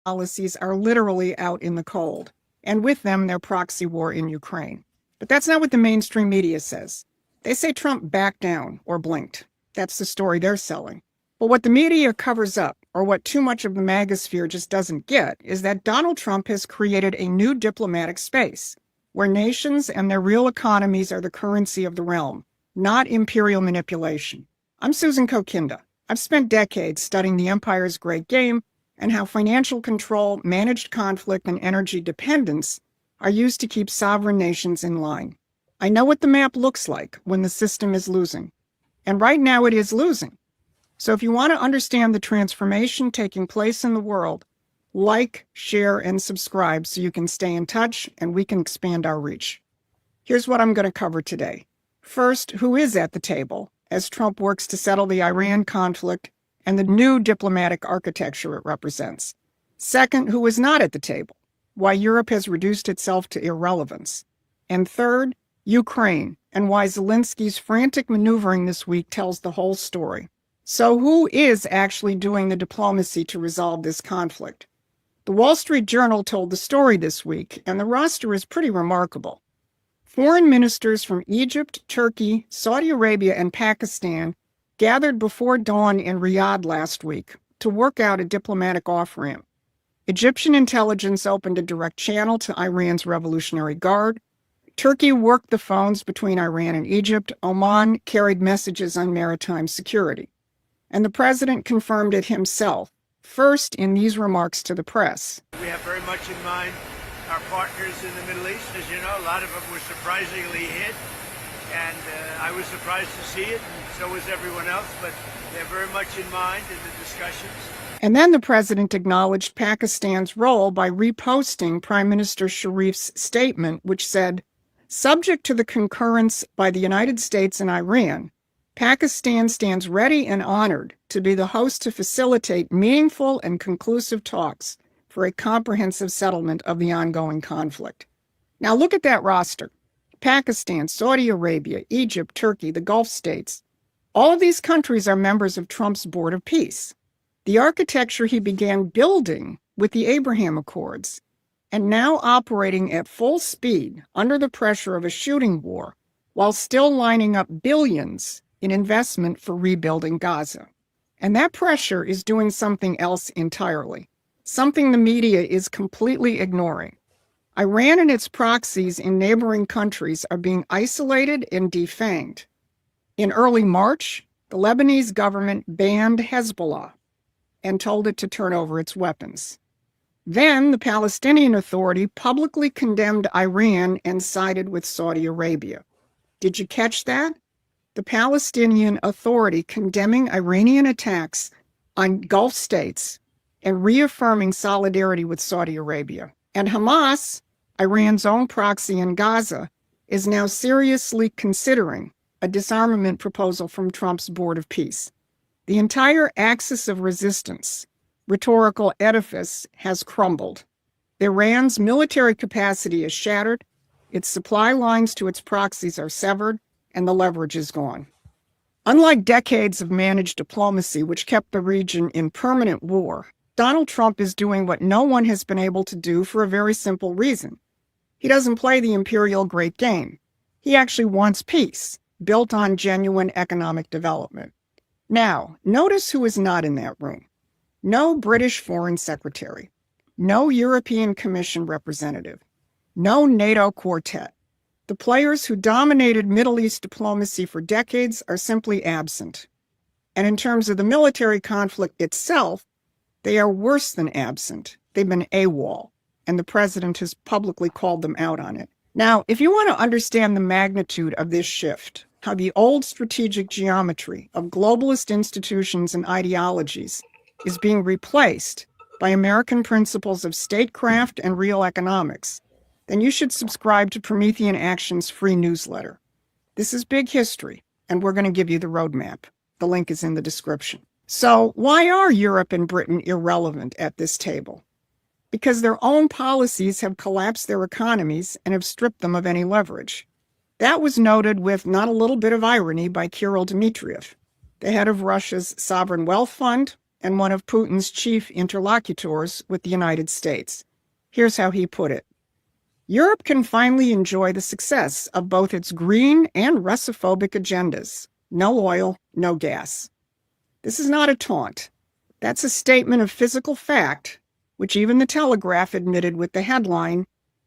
policies are literally out in the cold, and with them their proxy war in Ukraine. But that's not what the mainstream media says. They say Trump backed down or blinked. That's the story they're selling. But what the media covers up, or what too much of the magosphere just doesn't get, is that Donald Trump has created a new diplomatic space where nations and their real economies are the currency of the realm, not imperial manipulation. I'm Susan Kokinda. I've spent decades studying the empire's great game and how financial control, managed conflict, and energy dependence are used to keep sovereign nations in line. I know what the map looks like when the system is losing. And right now it is losing. So if you want to understand the transformation taking place in the world, like, share, and subscribe so you can stay in touch and we can expand our reach. Here's what I'm going to cover today. First, who is at the table as Trump works to settle the Iran conflict and the new diplomatic architecture it represents. Second, who is not at the table, why Europe has reduced itself to irrelevance. And third, Ukraine, and why Zelensky's frantic maneuvering this week tells the whole story. So who is actually doing the diplomacy to resolve this conflict? The Wall Street Journal told the story this week, and the roster is pretty remarkable. Foreign ministers from Egypt, Turkey, Saudi Arabia, and Pakistan gathered before dawn in Riyadh last week to work out a diplomatic off-ramp. Egyptian intelligence opened a direct channel to Iran's Revolutionary Guard. Turkey worked the phones between Iran and Egypt. Oman carried messages on maritime security. And the president confirmed it himself, first in these remarks to the press. We have very much in mind our partners in the Middle East. As you know, a lot of them were surprisingly hit. And I was surprised to see it, and so was everyone else, but they're very much in mind in the discussions. And then the president acknowledged Pakistan's role by reposting Prime Minister Sharif's statement, which said, subject to the concurrence by the United States and Iran, Pakistan stands ready and honored to be the host to facilitate meaningful and conclusive talks for a comprehensive settlement of the ongoing conflict. Now look at that roster. Pakistan, Saudi Arabia, Egypt, Turkey, the Gulf states. All of these countries are members of Trump's Board of Peace, the architecture he began building with the Abraham Accords, and now operating at full speed under the pressure of a shooting war, while still lining up billions in investment for rebuilding Gaza. And that pressure is doing something else entirely, something the media is completely ignoring. Iran and its proxies in neighboring countries are being isolated and defanged. In early March, the Lebanese government banned Hezbollah and told it to turn over its weapons. Then the Palestinian Authority publicly condemned Iran and sided with Saudi Arabia. Did you catch that? The Palestinian Authority condemning Iranian attacks on Gulf states and reaffirming solidarity with Saudi Arabia. And Hamas, Iran's own proxy in Gaza, is now seriously considering a disarmament proposal from Trump's Board of Peace. The entire axis of resistance, rhetorical edifice, has crumbled. Iran's military capacity is shattered, its supply lines to its proxies are severed, and the leverage is gone. Unlike decades of managed diplomacy, which kept the region in permanent war, Donald Trump is doing what no one has been able to do for a very simple reason. He doesn't play the imperial great game. He actually wants peace, built on genuine economic development. Now, notice who is not in that room. No British Foreign Secretary, no European Commission representative, no NATO quartet. The players who dominated Middle East diplomacy for decades are simply absent. And in terms of the military conflict itself, they are worse than absent. They've been AWOL, and the president has publicly called them out on it. Now, if you want to understand the magnitude of this shift, how the old strategic geometry of globalist institutions and ideologies is being replaced by American principles of statecraft and real economics, then you should subscribe to Promethean Action's free newsletter. This is big history, and we're going to give you the roadmap. The link is in the description. So why are Europe and Britain irrelevant at this table? Because their own policies have collapsed their economies and have stripped them of any leverage. That was noted with not a little bit of irony by Kirill Dmitriev, the head of Russia's Sovereign Wealth Fund and one of Putin's chief interlocutors with the United States. Here's how he put it. Europe can finally enjoy the success of both its green and Russophobic agendas. No oil, no gas. This is not a taunt. That's a statement of physical fact, which even the Telegraph admitted with the headline,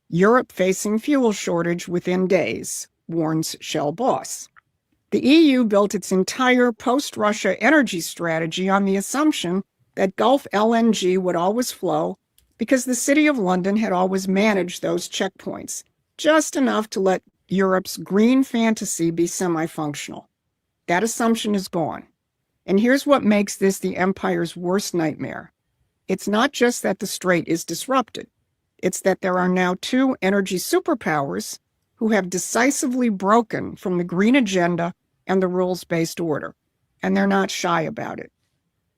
Europe facing fuel shortage within days, warns Shell boss. The EU built its entire post-Russia energy strategy on the assumption that Gulf LNG would always flow because the City of London had always managed those checkpoints, just enough to let Europe's green fantasy be semi-functional. That assumption is gone. And here's what makes this the empire's worst nightmare. It's not just that the strait is disrupted. It's that there are now two energy superpowers who have decisively broken from the green agenda and the rules-based order, and they're not shy about it.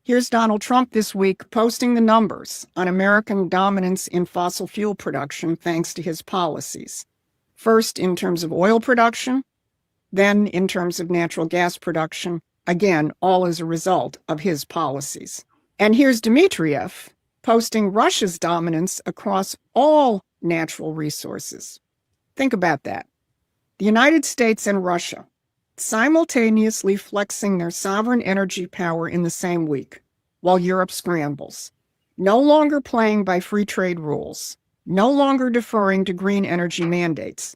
Here's Donald Trump this week posting the numbers on American dominance in fossil fuel production thanks to his policies. First, in terms of oil production, then in terms of natural gas production, again, all as a result of his policies. And here's Dmitriev posting Russia's dominance across all natural resources. Think about that. The United States and Russia simultaneously flexing their sovereign energy power in the same week, while Europe scrambles. No longer playing by free trade rules, no longer deferring to green energy mandates.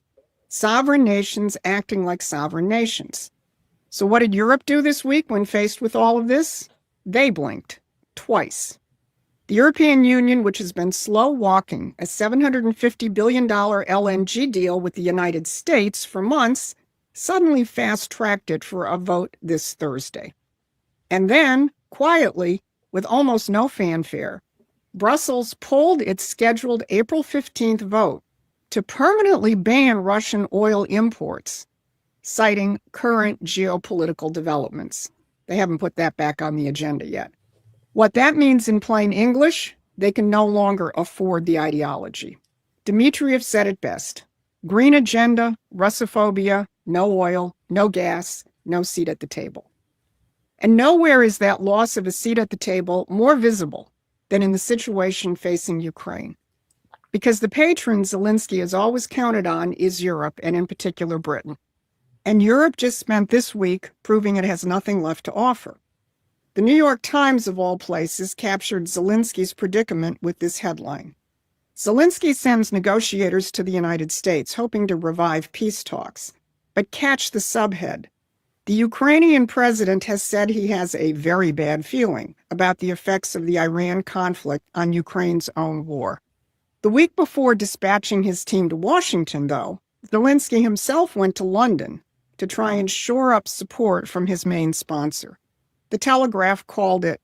Sovereign nations acting like sovereign nations. So what did Europe do this week when faced with all of this? They blinked twice. The European Union, which has been slow walking a $750 billion LNG deal with the United States for months, suddenly fast-tracked it for a vote this Thursday. And then, quietly, with almost no fanfare, Brussels pulled its scheduled April 15th vote to permanently ban Russian oil imports, citing current geopolitical developments. They haven't put that back on the agenda yet. What that means in plain English, they can no longer afford the ideology. Dmitriev said it best. Green agenda, Russophobia, no oil, no gas, no seat at the table. And nowhere is that loss of a seat at the table more visible than in the situation facing Ukraine. Because the patron Zelensky has always counted on is Europe, and in particular Britain. And Europe just spent this week proving it has nothing left to offer. The New York Times, of all places, captured Zelensky's predicament with this headline. Zelensky sends negotiators to the United States, hoping to revive peace talks. But catch the subhead. The Ukrainian president has said he has a very bad feeling about the effects of the Iran conflict on Ukraine's own war. The week before dispatching his team to Washington, though, Zelensky himself went to London to try and shore up support from his main sponsor. The Telegraph called it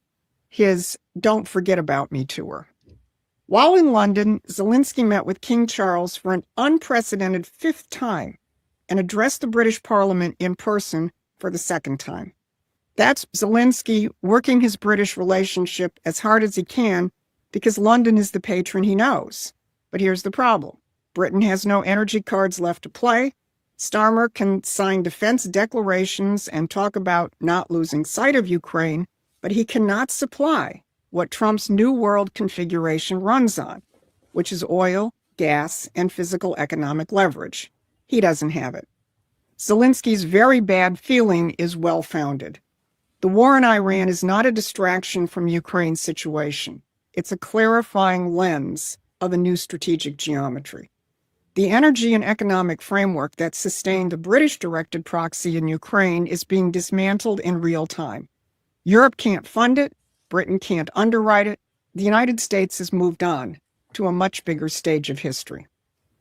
his Don't Forget About Me tour. While in London, Zelensky met with King Charles for an unprecedented 5th time and addressed the British Parliament in person for the 2nd time. That's Zelensky working his British relationship as hard as he can because London is the patron he knows. But here's the problem. Britain has no energy cards left to play. Starmer can sign defense declarations and talk about not losing sight of Ukraine, but he cannot supply what Trump's New World configuration runs on, which is oil, gas, and physical economic leverage. He doesn't have it. Zelensky's very bad feeling is well-founded. The war in Iran is not a distraction from Ukraine's situation. It's a clarifying lens of a new strategic geometry. The energy and economic framework that sustained the British-directed proxy in Ukraine is being dismantled in real time. Europe can't fund it. Britain can't underwrite it. The United States has moved on to a much bigger stage of history.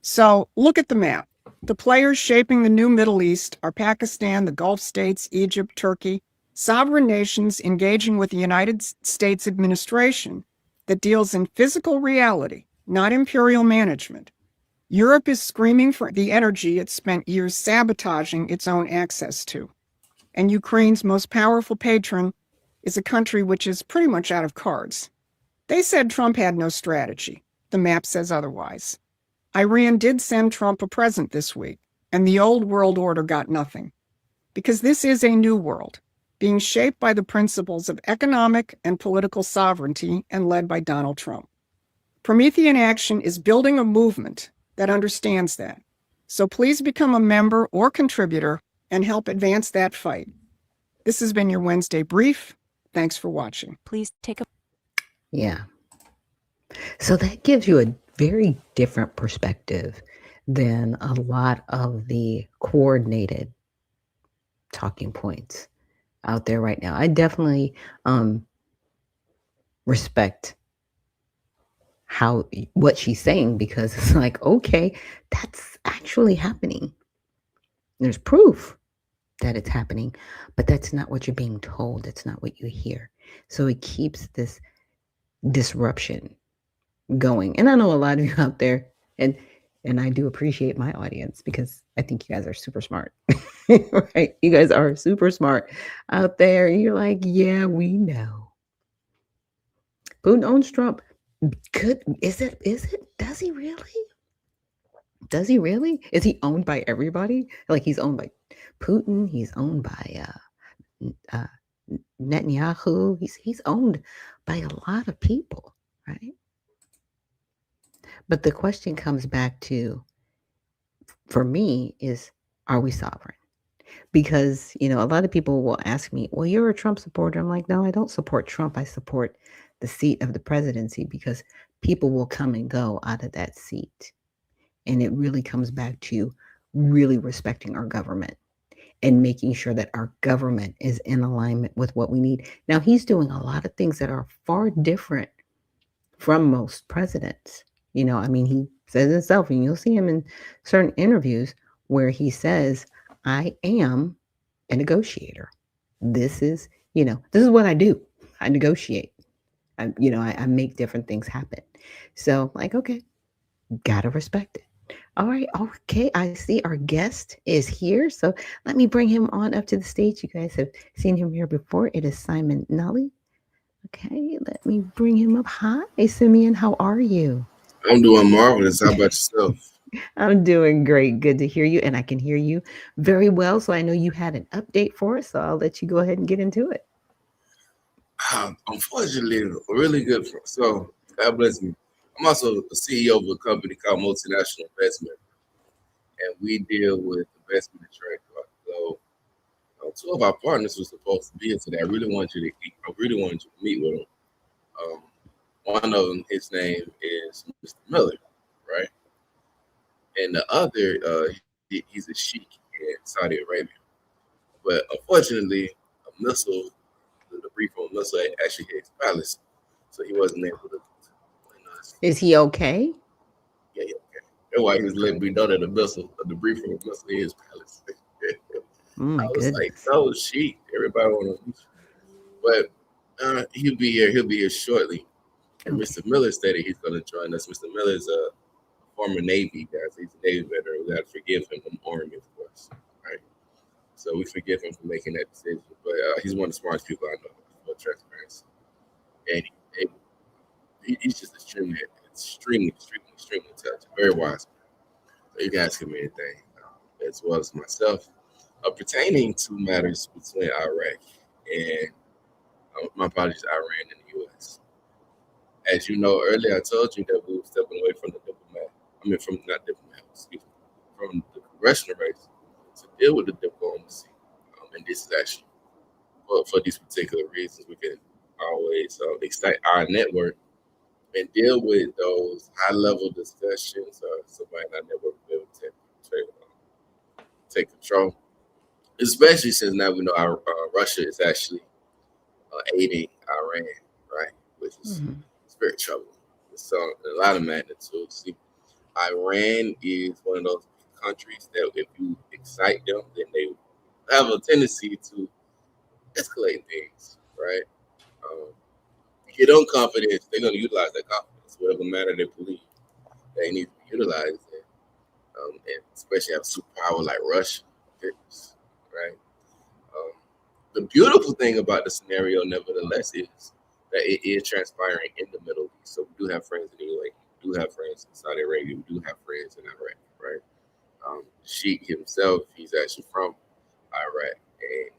So look at the map. The players shaping the new Middle East are Pakistan, the Gulf states, Egypt, Turkey, sovereign nations engaging with the United States administration that deals in physical reality, not imperial management. Europe is screaming for the energy it spent years sabotaging its own access to. And Ukraine's most powerful patron is a country which is pretty much out of cards. They said Trump had no strategy. The map says otherwise. Iran did send Trump a present this week, and the old world order got nothing. Because this is a new world, being shaped by the principles of economic and political sovereignty and led by Donald Trump. Promethean Action is building a movement that understands that. So please become a member or contributor and help advance that fight. This has been your Wednesday Brief. Thanks for watching. Please take a... Yeah. So that gives you a very different perspective than a lot of the coordinated talking points out there right now. I definitely respect what she's saying, because it's like, okay, that's actually happening. There's proof that it's happening, but that's not what you're being told. That's not what you hear. So it keeps this disruption going. And I know a lot of you out there, and I do appreciate my audience, because I think you guys are super smart. Right? You guys are super smart out there. You're like, yeah, we know. Putin owns Trump. Good. Is it? Does he really? Does he really? Is he owned by everybody? Like, he's owned by Putin. He's owned by Netanyahu. He's owned by a lot of people, right? But the question comes back to, for me, is, are we sovereign? Because, a lot of people will ask me, well, you're a Trump supporter. I'm like, no, I don't support Trump. I support the seat of the presidency, because people will come and go out of that seat. And it really comes back to really respecting our government and making sure that our government is in alignment with what we need. Now, he's doing a lot of things that are far different from most presidents. He says himself, and you'll see him in certain interviews where he says, I am a negotiator. This is, this is what I do. I negotiate. I make different things happen. So, like, okay, gotta respect it. All right, okay. I see our guest is here. So let me bring him on up to the stage. You guys have seen him here before. It is Simon Nully. Okay, let me bring him up. Hi, Simeon. How are you? I'm doing marvelous. How about yourself? I'm doing great. Good to hear you. And I can hear you very well. So I know you had an update for us. So I'll let you go ahead and get into it. Unfortunately, really good. So, God bless me. I'm also a CEO of a company called Multinational Investment, and we deal with investment trade throughout the globe. Two of our partners were supposed to be here today. I really wanted you to meet with them. One of them, his name is Mr. Miller, right? And the other, he's a sheik in Saudi Arabia. But unfortunately, a missile, the brief on missile actually hit his palace, so he wasn't able to join us. Is he okay? Yeah, okay. That's why he was letting me know that the brief on missile hit his palace. Oh my I was goodness. like, no, sheik. Everybody want to, but he'll be here. He'll be here shortly. And Mr. Miller stated he's going to join us. Mr. Miller is a former Navy guy. So he's a Navy veteran. We got to forgive him from Army, of course. Right. So we forgive him for making that decision. But he's one of the smartest people I know for transparency. And he's just extremely intelligent, very wise. So you can ask him anything, as well as myself, pertaining to matters between Iraq and, my apologies, Iran and the U.S. As you know, earlier I told you that we were stepping away from from the congressional race to deal with the diplomacy. And this is actually for these particular reasons. We can always excite our network and deal with those high-level discussions. Somebody in our network will be able to take control, especially since now we know Russia is actually aiding Iran, right? Which is it's very troubling. So a lot of magnitude. See, Iran is one of those countries that if you excite them, then they have a tendency to escalate things, right? Get on confidence, they're going to utilize that confidence, whatever matter they believe they need to be utilized in. And especially have a superpower like Russia, right? The beautiful thing about the scenario, nevertheless, is that it is transpiring in the Middle East. So we do have friends in the UAE, we do have friends in Saudi Arabia, we do have friends in Iraq, right? Sheikh himself, he's actually from Iraq, and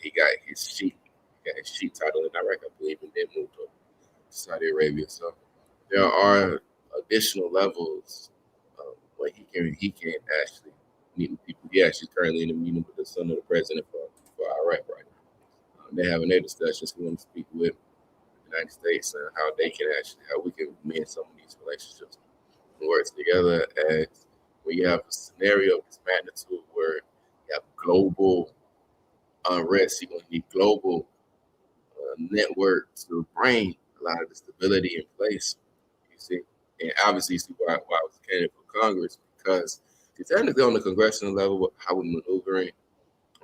he got his Sheikh title in Iraq, I believe, and then moved to Saudi Arabia. So there are additional levels where he can actually meet with people. He actually currently in a meeting with the son of the president for Iraq right now. They're having their discussions. We want to speak with the United States and how we can mend some of these relationships and work together. As when you have a scenario of this magnitude where you have global unrest, you're going to need global network to bring a lot of the stability in place. You see, and obviously, you see why I was a candidate for Congress, because technically on the congressional level, how we're maneuvering,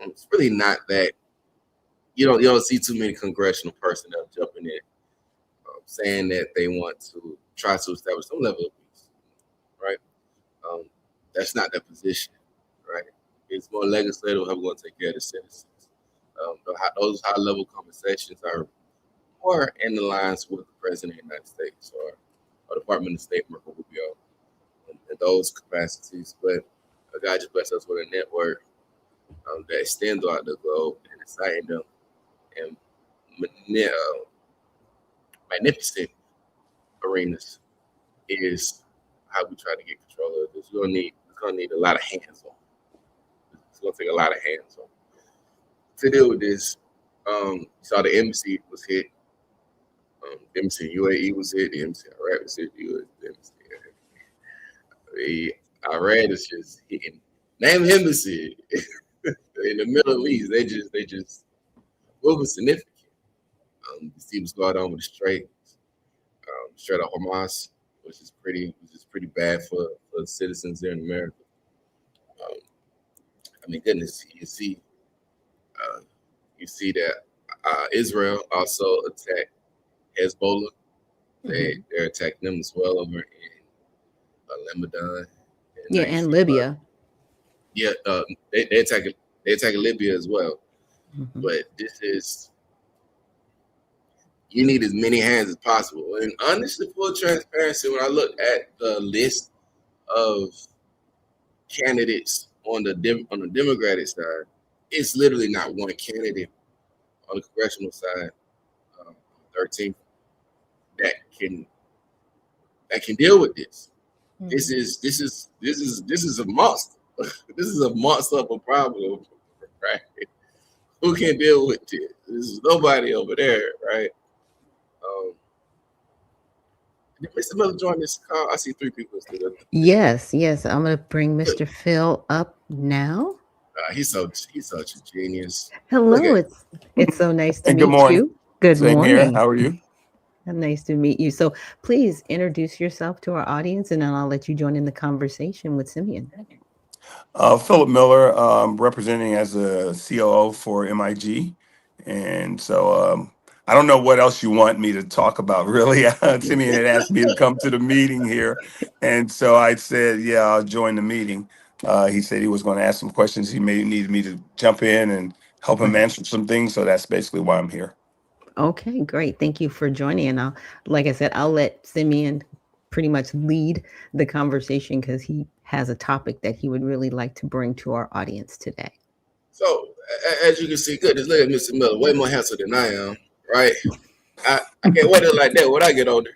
it's really not that. You don't see too many congressional personnel jumping in, saying that they want to try to establish some level of peace, right? That's not their position, right? It's more legislative how we're going to take care of the citizens. Those high-level conversations are more in the lines with the President of the United States or Department of State, Marco Rubio, in those capacities. But God just blessed us with a network that extends throughout the globe and exciting them and magnificent arenas is how we try to get control of this. It's gonna need a lot of hands on. It's gonna take a lot of hands on to deal with this. You saw the embassy was hit. The embassy in UAE was hit. The embassy in Iraq was hit. The Iran is just hitting. Name embassy in the Middle East. They just moving significant. You see what's going on with the Strait of Hamas, which is pretty bad for the citizens there in America. I mean, goodness, you see that Israel also attacked Hezbollah. They're attacking them as well over in Lebanon. Yeah, and Libya. Yeah, they attacking Libya as well. But you need as many hands as possible. And honestly, full transparency, when I look at the list of candidates on the Democratic side, it's literally not one candidate on the congressional side, 13th, that can deal with this. This is a monster. This is a monster of a problem, right? Who can deal with this? There's nobody over there, right? Did Mr. Miller join this call? I see 3 people still. Yes. I'm going to bring Mr. Phil up now. He's such a genius. Hello, it's so nice to And meet good morning. you. Good Same morning. here. How are you? Nice to meet you. So please introduce yourself to our audience, and then I'll let you join in the conversation with Simeon. Philip Miller, representing as a COO for MIG. And so I don't know what else you want me to talk about, really. Simeon had asked me to come to the meeting here. And so I said, yeah, I'll join the meeting. He said he was going to ask some questions. He may need me to jump in and help him answer some things. So that's basically why I'm here. Okay, great. Thank you for joining. And like I said, I'll let Simeon pretty much lead the conversation because he has a topic that he would really like to bring to our audience today. So, as you can see, goodness, look at Mr. Miller, way more handsome than I am, right? I can't wait it like that when I get older.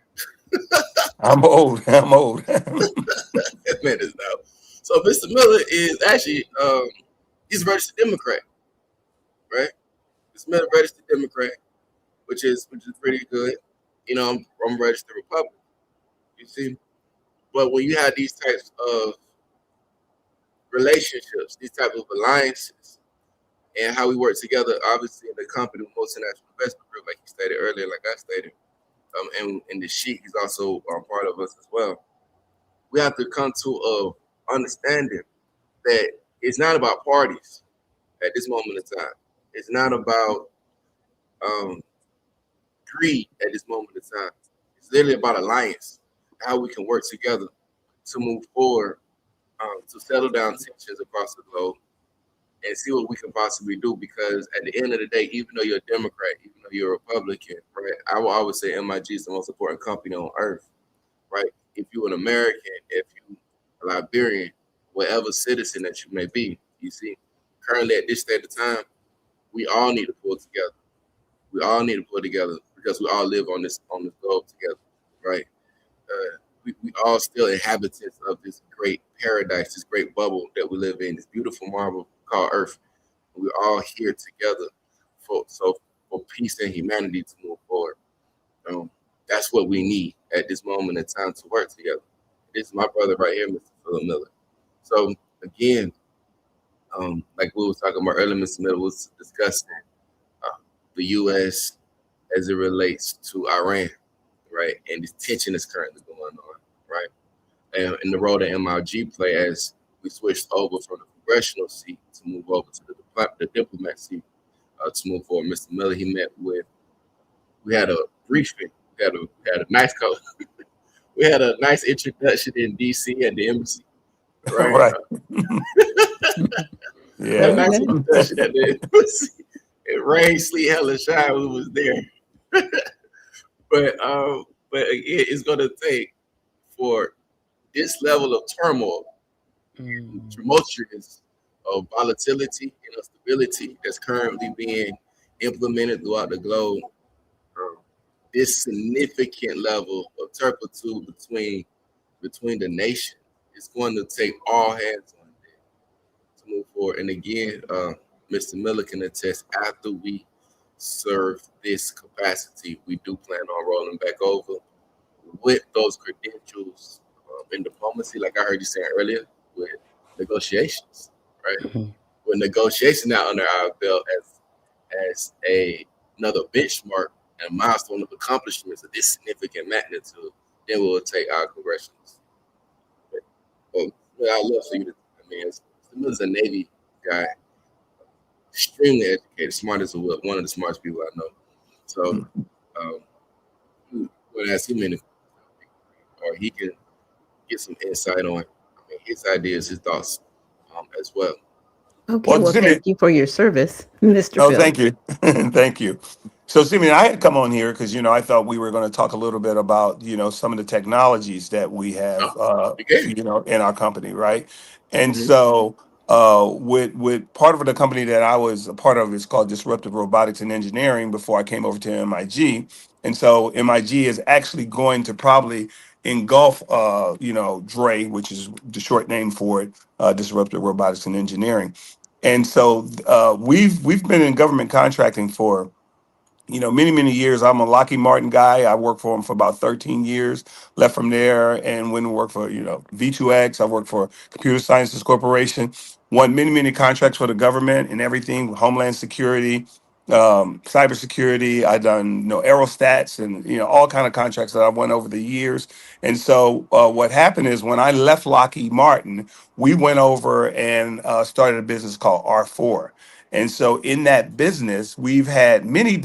I'm old. Minutes now. So, Mr. Miller is actually he's a registered Democrat, right? Mr. Miller registered Democrat, which is pretty good. You know, I'm registered Republican. You see, but when you have these types of relationships, these types of alliances, and how we work together, obviously in the company with multinational investment group, like you stated earlier, like I stated, and in the sheet, he's also part of us as well. We have to come to a understanding that it's not about parties at this moment in time. It's not about greed at this moment in time. It's literally about alliance, how we can work together to move forward, to settle down tensions across the globe, and see what we can possibly do. Because at the end of the day, even though you're a Democrat, even though you're a Republican, right? I will always say MIG is the most important company on earth, right? If you're an American, if you're a Liberian, whatever citizen that you may be, you see, currently at this state of time, we all need to pull together. We all need to pull together because we all live on this globe together, right? We all still inhabitants of this great paradise, this great bubble that we live in, this beautiful marble called Earth. We're all here together for peace and humanity to move forward. That's what we need at this moment in time to work together. This is my brother right here, Mr. Philip Miller. So again, like we were talking about earlier, Mr. Miller was discussing the U.S. as it relates to Iran, right? And this tension is currently going on, right? And the role that MIG play as we switched over from the congressional seat to move over to the diplomat seat to move forward. Mr. Miller, we had a briefing, we had a nice we had a nice introduction in D.C. at the embassy, right? Yeah. A nice introduction at the embassy. It rained, sleet, hell, and shine. We was there, but again, it's gonna take for this level of turmoil, tumultuous of volatility and instability that's currently being implemented throughout the globe. This significant level of turpitude between the nation is going to take all hands on deck to move forward. And again, Mr. Miller can attest, after we serve this capacity, we do plan on rolling back over with those credentials in diplomacy, like I heard you saying earlier, with negotiations, right? With negotiations now under our belt as another benchmark and milestone of accomplishments of this significant magnitude, then we'll take our congressionals. But I'd love for you to, Mr. Miller's a Navy guy, extremely educated, smart as a whip, one of the smartest people I know. So, you would ask him any, or he can get some insight on his ideas, his thoughts as well. Okay, Well, well, Simeon, thank you for your service, Mr. oh, Phil. thank you. Thank you. So, Simeon, I had come on here because, I thought we were going to talk a little bit about, some of the technologies that we have, Okay. in our company, right? And Mhm. so, with part of the company that I was a part of is called Disruptive Robotics and Engineering before I came over to MIG. And so MIG is actually going to probably engulf, DRE, which is the short name for it, Disruptive Robotics and Engineering. And so we've been in government contracting for many years. I'm a Lockheed Martin guy. I worked for him for about 13 years. Left from there and went and worked for V2X. I worked for Computer Sciences Corporation. Won many contracts for the government and everything, Homeland Security, cybersecurity. I done aerostats and all kind of contracts that I've won over the years. And so what happened is when I left Lockheed Martin, we went over and started a business called R4. And so in that business, we've had many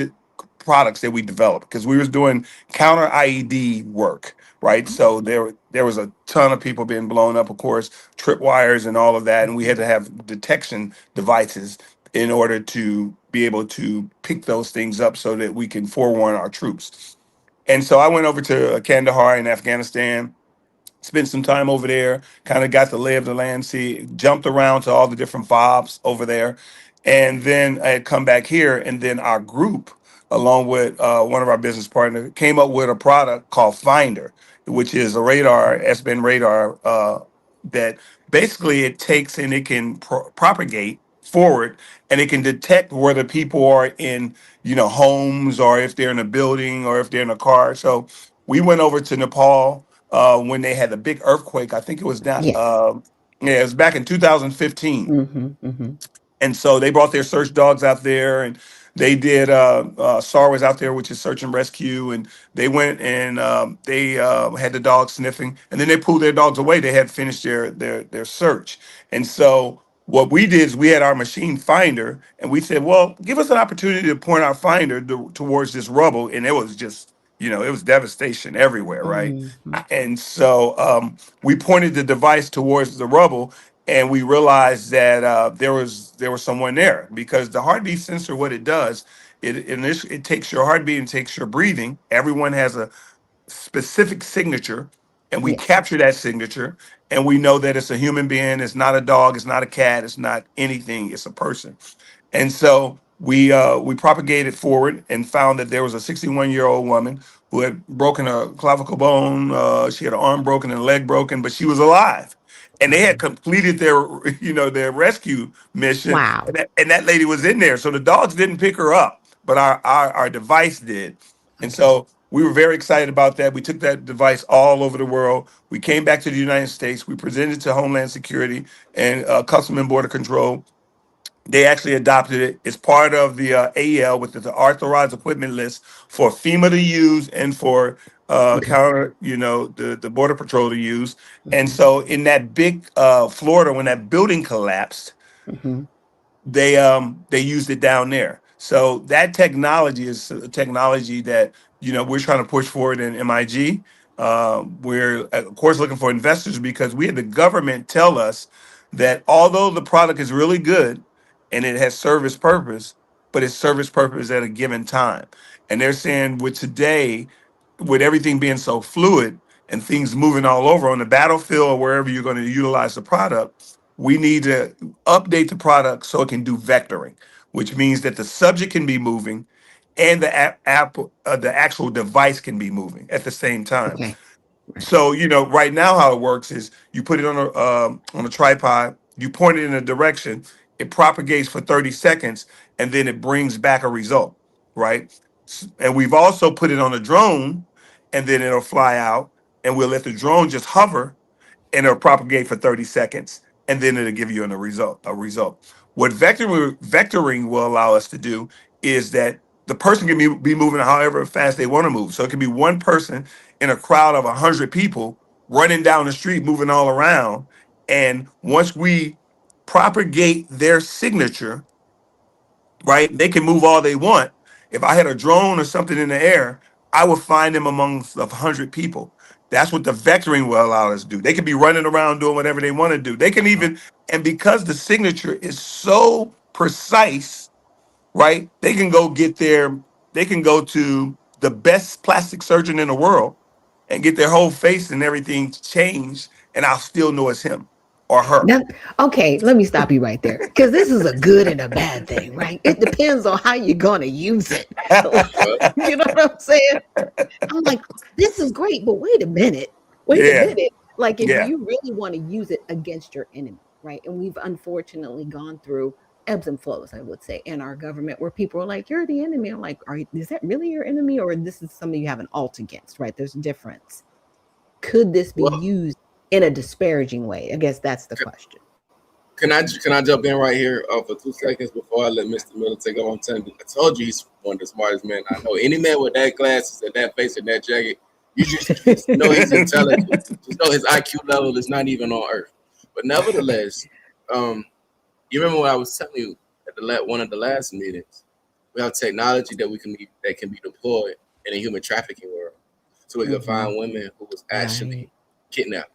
products that we developed because we was doing counter IED work, right? So there was a ton of people being blown up, of course, tripwires and all of that, and we had to have detection devices in order to be able to pick those things up so that we can forewarn our troops. And so I went over to Kandahar in Afghanistan, spent some time over there, kind of got the lay of the land, see, jumped around to all the different fobs over there. And then I had come back here, and then our group, along with one of our business partners, came up with a product called Finder, which is a radar, S-band radar, that basically it takes and it can propagate forward, and it can detect whether people are in, homes, or if they're in a building, or if they're in a car. So we went over to Nepal when they had the big earthquake. I think it was not. Yes. Yeah, it was back in 2015. Mm-hmm. And so they brought their search dogs out there, and they did. SAR was out there, which is search and rescue, and they went and they had the dogs sniffing, and then they pulled their dogs away. They had finished their search, and so what we did is we had our machine finder, and we said, well, give us an opportunity to point our finder towards this rubble, and it was just, it was devastation everywhere, right? Mm-hmm. And so we pointed the device towards the rubble, and we realized that there was someone there, because the heartbeat sensor, what it does, it takes your heartbeat and takes your breathing. Everyone has a specific signature, and we Yes. capture that signature, and we know that it's a human being. It's not a dog. It's not a cat. It's not anything. It's a person. And so we propagated forward and found that there was a 61-year-old woman who had broken a clavicle bone. She had an arm broken and a leg broken, but she was alive. And they had completed their, their rescue mission, Wow. and that lady was in there. So the dogs didn't pick her up, but our device did. And Okay. so we were very excited about that. We took that device all over the world. We came back to the United States. We presented to Homeland Security and Customs and Border Control. They actually adopted it. It's part of the AEL, with the authorized equipment list for FEMA to use and for Okay. counter, the Border Patrol to use. And Mm-hmm. so in that big Florida, when that building collapsed, Mm-hmm. they used it down there. So that technology is a technology that we're trying to push forward in MIG. We're of course looking for investors, because we had the government tell us that although the product is really good and it has service purpose, but it's service purpose at a given time. And they're saying with today, with everything being so fluid and things moving all over on the battlefield or wherever you're going to utilize the product, we need to update the product so it can do vectoring, which means that the subject can be moving and the actual device can be moving at the same time. Okay. Right. So right now how it works is you put it on a tripod, you point it in a direction, it propagates for 30 seconds, and then it brings back a result, right? And we've also put it on a drone, and then it'll fly out, and we'll let the drone just hover, and it'll propagate for 30 seconds, and then it'll give you a result. What vectoring will allow us to do is that the person can be moving however fast they want to move. So it can be one person in a crowd of 100 people running down the street, moving all around. And once we propagate their signature, right? They can move all they want. If I had a drone or something in the air, I would find them amongst 100 people. That's what the vectoring will allow us to do. They could be running around doing whatever they want to do. They can even, and because the signature is so precise, right? They can go to the best plastic surgeon in the world and get their whole face and everything changed, and I'll still know it's him or her. Now, okay, let me stop you right there because this is a good and a bad thing, right? It depends on how you're going to use it. You know what I'm saying? I'm like, this is great, but wait a minute. Wait a Yeah, minute. Like, if yeah. you really want to use it against your enemy, right? And we've unfortunately gone through ebbs and flows, I would say, in our government where people are like, you're the enemy. I'm like, is that really your enemy? Or this is something you have an alt against, right? There's a difference. Could this be Well, used in a disparaging way? I guess that's the question. can I jump in right here for 2 seconds before I let Mr. Miller take over? I told you he's one of the smartest men I know. Any man with that glasses and that face and that jacket, you just know he's intelligent. Just know his IQ level is not even on Earth. But nevertheless, you remember what I was telling you at one of the last meetings? We have technology that can be deployed in a human trafficking world, so we can find women who was actually kidnapped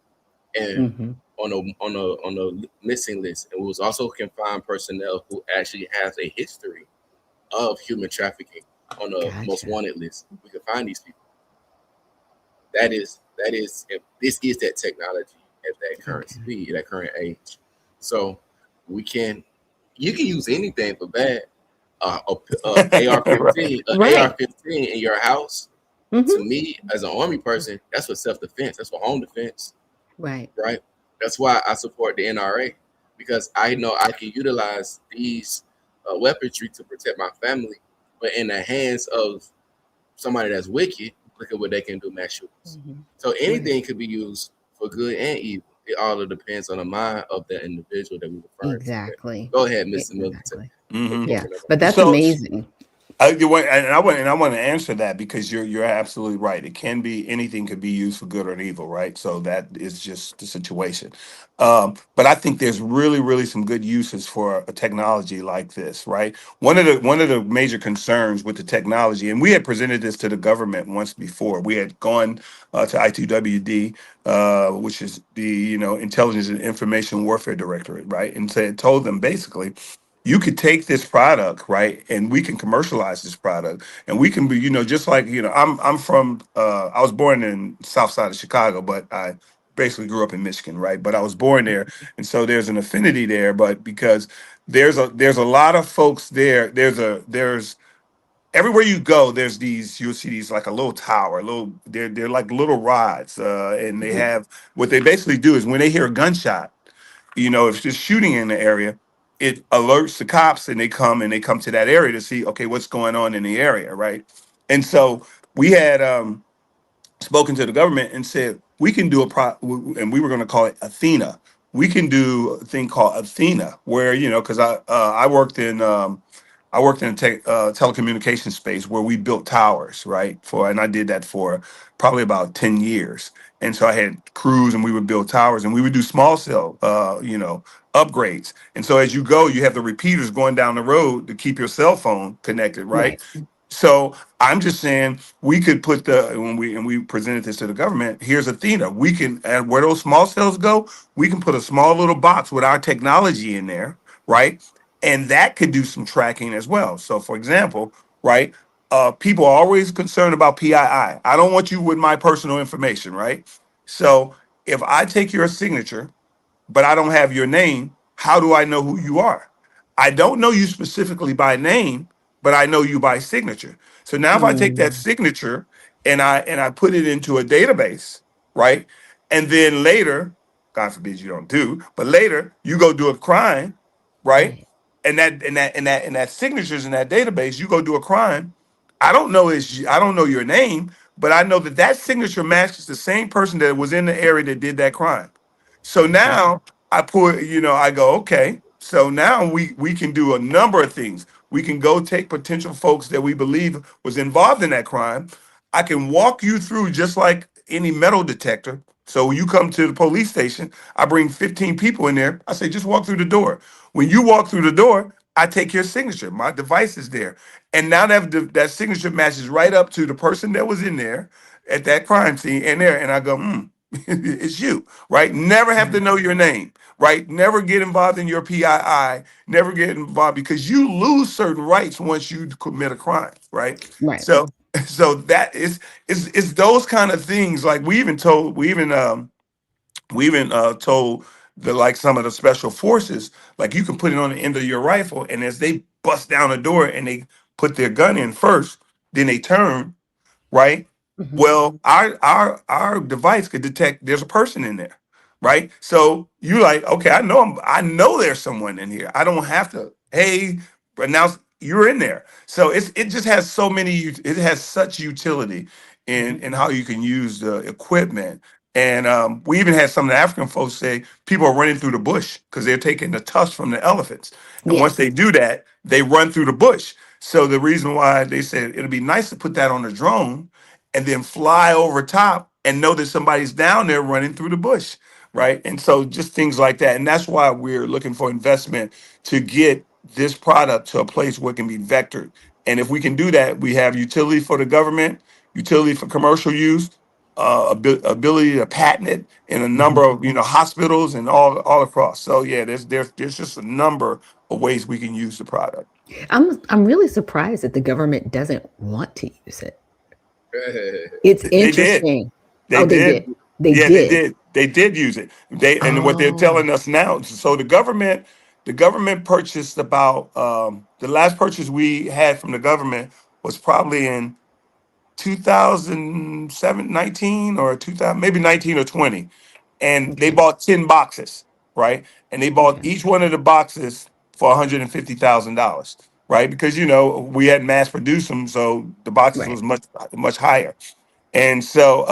and on a missing list, and we was also can find personnel who actually has a history of human trafficking on the most wanted list. We can find these people. That is, if this is that technology at that current speed, that current age. So you can use anything for bad. AR-15, AR-15 in your house. To me, as an Army person, that's for self-defense. That's for home defense. Right. Right. That's why I support the NRA, because I know I can utilize these weaponry to protect my family. But in the hands of somebody that's wicked, look at what they can do, mass shootings. So anything could be used for good and evil. It all depends on the mind of the individual that we refer to. Exactly. Go ahead, Mr. Exactly. Milton. Yeah, but that's So, amazing. I want to answer that because you're absolutely right. It can be anything could be used for good or evil, right? So that is just the situation. But I think there's really some good uses for a technology like this, right? One of the major concerns with the technology, and we had presented this to the government once before. We had gone to I2WD, which is the Intelligence and Information Warfare Directorate, right, and told them basically, you could take this product, right, and we can commercialize this product, and we can be, just like, I'm from, I was born in South Side of Chicago, but I basically grew up in Michigan, right? But I was born there, and so there's an affinity there. But because there's a lot of folks there, there's everywhere you go, you'll see these like a little tower, they're like little rods, and they have what they basically do is when they hear a gunshot. If there's shooting in the area, it alerts the cops and they come to that area to see, okay, what's going on in the area, right? And so we had spoken to the government and said we can do and we were going to call it Athena. We can do a thing called Athena, where because I worked in telecommunications space where we built towers, right? And I did that for probably about 10 years. And so I had crews and we would build towers and we would do small cell, upgrades. And so as you go, you have the repeaters going down the road to keep your cell phone connected, right? So I'm just saying we could put when we presented this to the government, here's Athena. We can, and where those small cells go, we can put a small little box with our technology in there, right? And that could do some tracking as well. So for example, right, people are always concerned about PII. I don't want you with my personal information, right? So if I take your signature, but I don't have your name, how do I know who you are? I don't know you specifically by name, but I know you by signature. So now if I take that signature and I put it into a database, right? And then later, God forbid you don't do, but later you go do a crime, right? And that signatures in that database, you go do a crime. I don't know your name, but I know that signature matches the same person that was in the area that did that crime. So now I go, okay. So now we can do a number of things. We can go take potential folks that we believe was involved in that crime. I can walk you through just like any metal detector, So you come to the police station, I bring 15 people in there. I say, just walk through the door. When you walk through the door, I take your signature. My device is there. And now that signature matches right up to the person that was in there at that crime scene and there. And I go, it's you, right? Never have to know your name, right? Never get involved in your PII. Never get involved because you lose certain rights once you commit a crime, right? Right. So that is those kind of things. Like we even told the like some of the special forces, like you can put it on the end of your rifle, and as they bust down the door and they put their gun in first, then they turn, right? Well, our device could detect there's a person in there, right? So you like, okay, I know there's someone in here. I don't have to, hey, but now you're in there. So it just has so many, it has such utility in how you can use the equipment. And we even had some of the African folks say people are running through the bush because they're taking the tusks from the elephants. And once they Yes. do that, they run through the bush. So the reason why they said it'd be nice to put that on a drone and then fly over top and know that somebody's down there running through the bush, right? And so just things like that. And that's why we're looking for investment to get this product to a place where it can be vectored. And if we can do that, we have utility for the government, utility for commercial use, ability to patent it in a number of hospitals and all across. So yeah, there's just a number of ways we can use the product. I'm really surprised that the government doesn't want to use it. It's They did. interesting. They Oh, they did. did. They Yeah, they did. did. They did use it. And what they're Oh, telling us now. So the government purchased about the last purchase we had from the government was probably in 2007, 19 or 2000, maybe 19 or 20. And they okay. bought 10 boxes, right? And they bought Okay. each one of the boxes for $150,000, right? Because we had mass produced them, so the boxes Right. was much higher. And so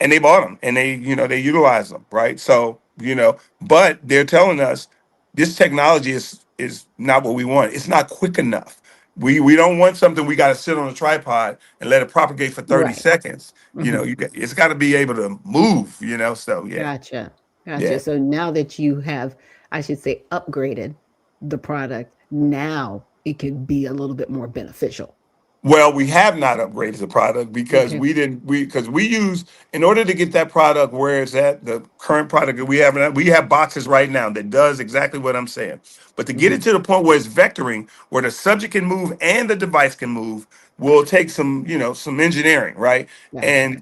and they bought them and they utilize them, right? So but they're telling us this technology is not what we want. It's not quick enough. We don't want something we got to sit on a tripod and let it propagate for 30 Right. seconds. Mhm. It's got to be able to move, so yeah. Gotcha. Gotcha. Yeah. So now that you have, I should say, upgraded the product, now it could be a little bit more beneficial. Well, we have not upgraded the product because Okay. we use in order to get that product where it's at, the current product that we have boxes right now that does exactly what I'm saying. But to get it Mhm. to the point where it's vectoring, where the subject can move and the device can move, will take some engineering, right? Gotcha.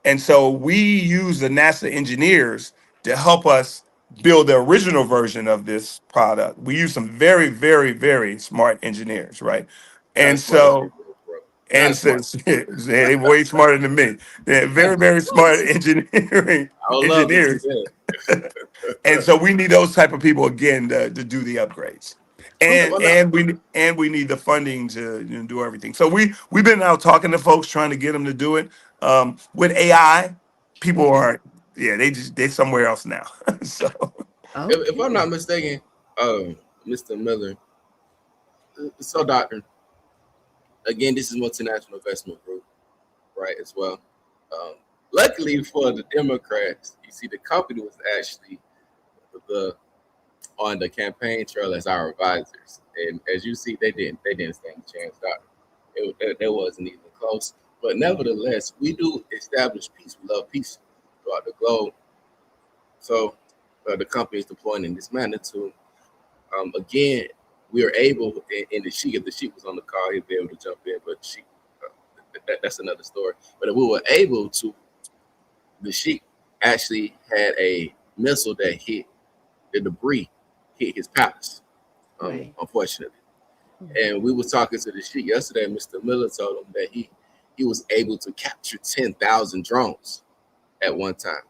And so we use the NASA engineers to help us build the original version of this product. We use some very, very, very smart engineers, right? Not And as smart as so you, bro. Not and as smart. says they way smarter than me. They're very, very smart engineering I would love to see engineers. And that. so we need those type of people again to do the upgrades. Okay, And well, and we need the funding to do everything. So we've been out talking to folks trying to get them to do it. With AI, people Okay. are they're somewhere else now. So if I'm not Okay. mistaken, Mr. Miller, so doctor, again, this is multinational investment group, right? As well. Um, Luckily for the Democrats, you see, the company was actually the on the campaign trail as our advisors, and as you see, they didn't stand a chance, doctor. It wasn't even close. But nevertheless, we do establish peace. We love peace throughout the globe. So the company is deploying in this magnitude. Again, we are able in the sheik. If the sheik was on the call, he'd be able to jump in. But sheik, that's another story. But if we were able to, the sheik actually had a missile that hit the debris, hit his palace. Right. Unfortunately, Mhm. and we was talking to the sheik yesterday. Mr. Miller told him that he was able to capture 10,000 drones at one time.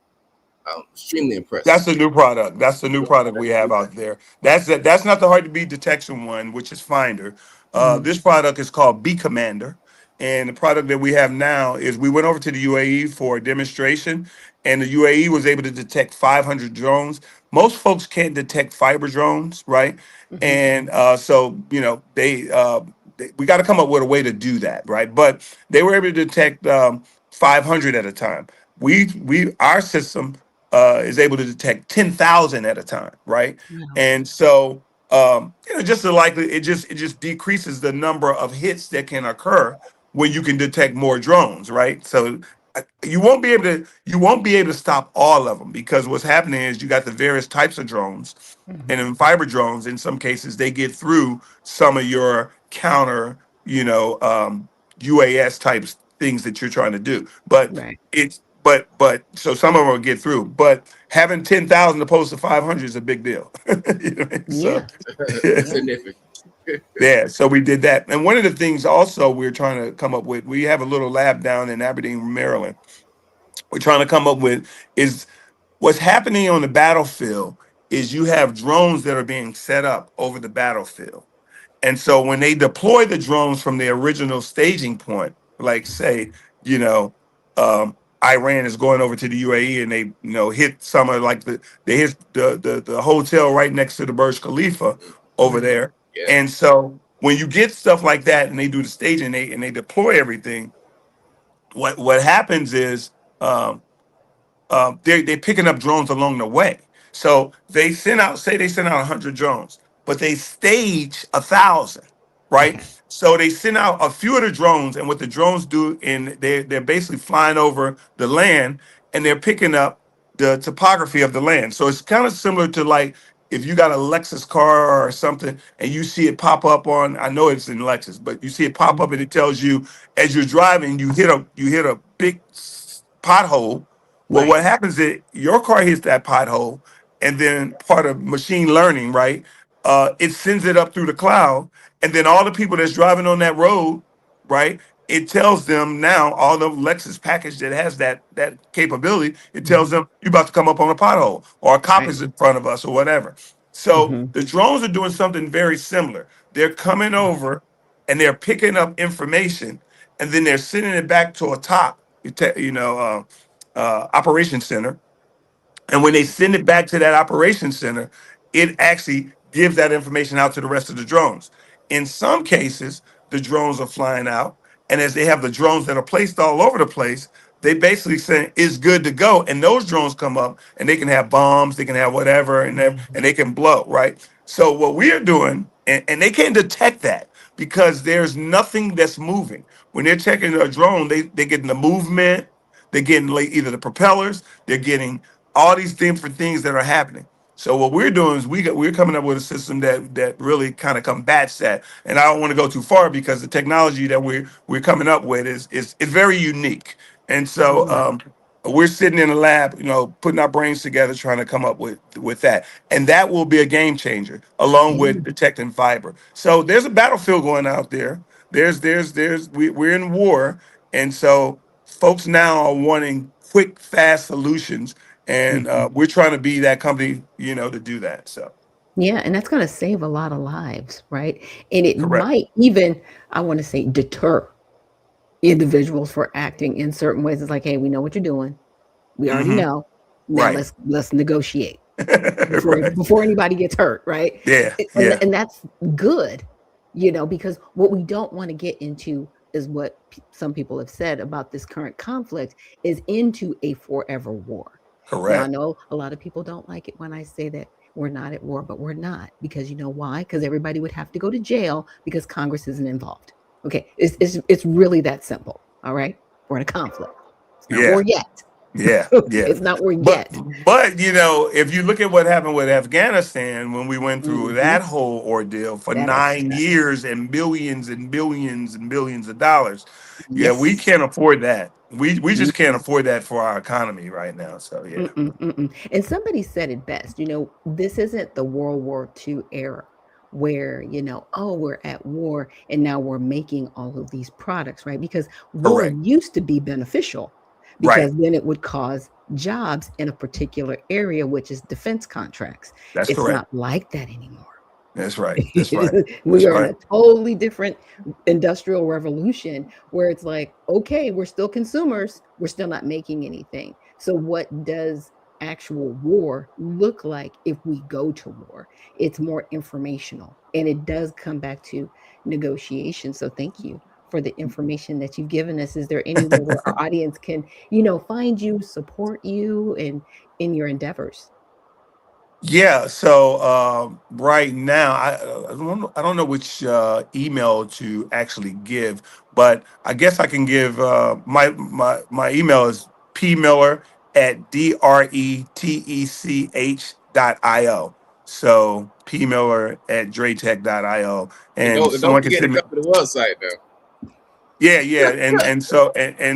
Extremely impressive. that's the new product. That's the new product we have out there. That's not the hard to beat detection one, which is Finder. Mhm. This product is called B Commander, and the product that we have now is we went over to the UAE for a demonstration, and the UAE was able to detect 500 drones. Most folks can't detect fiber drones, right? Mhm. And so we got to come up with a way to do that, right? But they were able to detect 500 at a time. our system is able to detect 10,000 at a time, right? Wow. And so just the likely it just decreases the number of hits that can occur when you can detect more drones, right? So you won't be able to stop all of them, because what's happening is you got the various types of drones, and in fiber drones, in some cases, they get through some of your counter, UAS types things that you're trying to do. But Right. so some of them will get through. But having 10,000 opposed to 500 is a big deal. You know what I mean? So Yeah. Yeah. Significant. yeah, so we did that. And one of the things also we're trying to come up with, we have a little lab down in Aberdeen, Maryland. We're trying to come up with is what's happening on the battlefield is you have drones that are being set up over the battlefield. And so when they deploy the drones from the original staging point, like say, you know, Iran is going over to the UAE and they, hit some of like they hit the hotel right next to the Burj Khalifa over Right. there. Yeah. And so when you get stuff like that and they do the staging and they deploy everything, what happens is they're picking up drones along the way. So they send out 100 drones, but they stage 1,000, right? Okay. So they send out a few of the drones, and what the drones do, and they're basically flying over the land, and they're picking up the topography of the land. So it's kind of similar to like if you got a Lexus car or something, and you see it pop up on, I know it's in Lexus, but you see it pop up, and it tells you as you're driving, you hit a big pothole. Well, Right. what happens is your car hits that pothole, and then part of machine learning, right? It sends it up through the cloud, and then all the people that's driving on that road, right? It tells them now all the Lexus package that has that capability. It tells Hmm. them you're about to come up on a pothole, or a cop Right. is in front of us, or whatever. So Hmm. the drones are doing something very similar. They're coming over, and they're picking up information, and then they're sending it back to a top, operation center. And when they send it back to that operation center, it actually gives that information out to the rest of the drones. In some cases, the drones are flying out, and as they have the drones that are placed all over the place, they basically say it's good to go. And those drones come up, and they can have bombs, they can have whatever, and they can blow, right? So what we are doing, and they can't detect that because there's nothing that's moving. When they're checking a drone, they get the movement, they're getting like either the propellers, they're getting all these different things that are happening. So what we're doing is we're coming up with a system that really kind of combats that. And I don't want to go too far because the technology that we're coming up with is very unique. And so Yeah. we're sitting in a lab, putting our brains together, trying to come up with that. And that will be a game changer, along Yeah. with detecting fiber. So there's a battlefield going out there. We're in war, and so folks now are wanting quick, fast solutions, and Mhm. we're trying to be that company, to do that. So Yeah, and that's gonna save a lot of lives, right? And it correct. might even, I wanna say, deter individuals for acting in certain ways. It's like, "Hey, we know what you're doing. We already Hmm. know. Now Right. let's negotiate before Right. before anybody gets hurt," right? Yeah. And Yeah. and that's good, because what we don't wanna get into is what some people have said about this current conflict is into a forever war. Now, I Correct. know a lot of people don't like it when I say that we're not at war, but we're not, because you know why? Because everybody would have to go to jail because Congress isn't involved. Okay, it's really that simple. All right, we're in a conflict. It's not war Yeah. yet. Yeah. Okay, Yeah. it's not war But yet. but if you look at what happened with Afghanistan when we went through Hmm. that whole ordeal for That 9 years and billions and billions and billions of dollars, yeah, we yes. can't afford that. We just can't Mm-mm, afford that for our economy right now. So yeah. mm-mm, mm-mm. And somebody said it best. This isn't the World War II era where oh, we're at war and now we're making all of these products, right? Because war Correct. used to be beneficial Right. because then it would cause jobs in a particular area, which is defense contracts. That's It's correct. not like that anymore. That's right. That's right. We That's are in right. a totally different industrial revolution where it's like, okay, we're still consumers, we're still not making anything. So, what does actual war look like if we go to war? It's more informational and it does come back to negotiation. So, thank you for the information that you've given us. Is there anywhere where our audience can, you know, find you, support you, and in your endeavors? Yeah, so right now I don't know which email to actually give, but I guess I can give my email is pmiller@dretech.io. So pmiller@dretech.io, And and don't someone can forget to send me. come to the website now. Yeah, yeah, and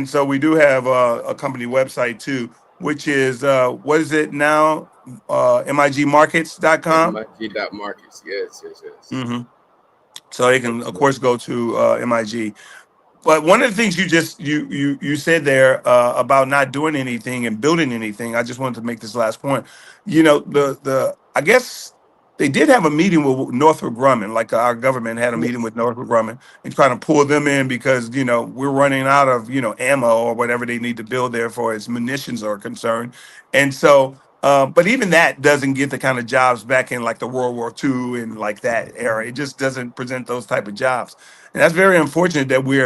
so we do have a company website too, which is what is it now? MIGmarkets.com. MIG.markets. Yes, yes, yes. Mm-hmm. So they can, of course, go to MIG. But one of the things you said there about not doing anything and building anything, I just wanted to make this last point. You know, the I guess they did have a meeting with Northrop Grumman, like our government had a meeting Yes. with Northrop Grumman and trying to pull them in because we're running out of ammo or whatever they need to build there for as munitions are concerned, and so. But even that doesn't get the kind of jobs back in like the World War II and like that era. It just doesn't present those type of jobs. And that's very unfortunate that we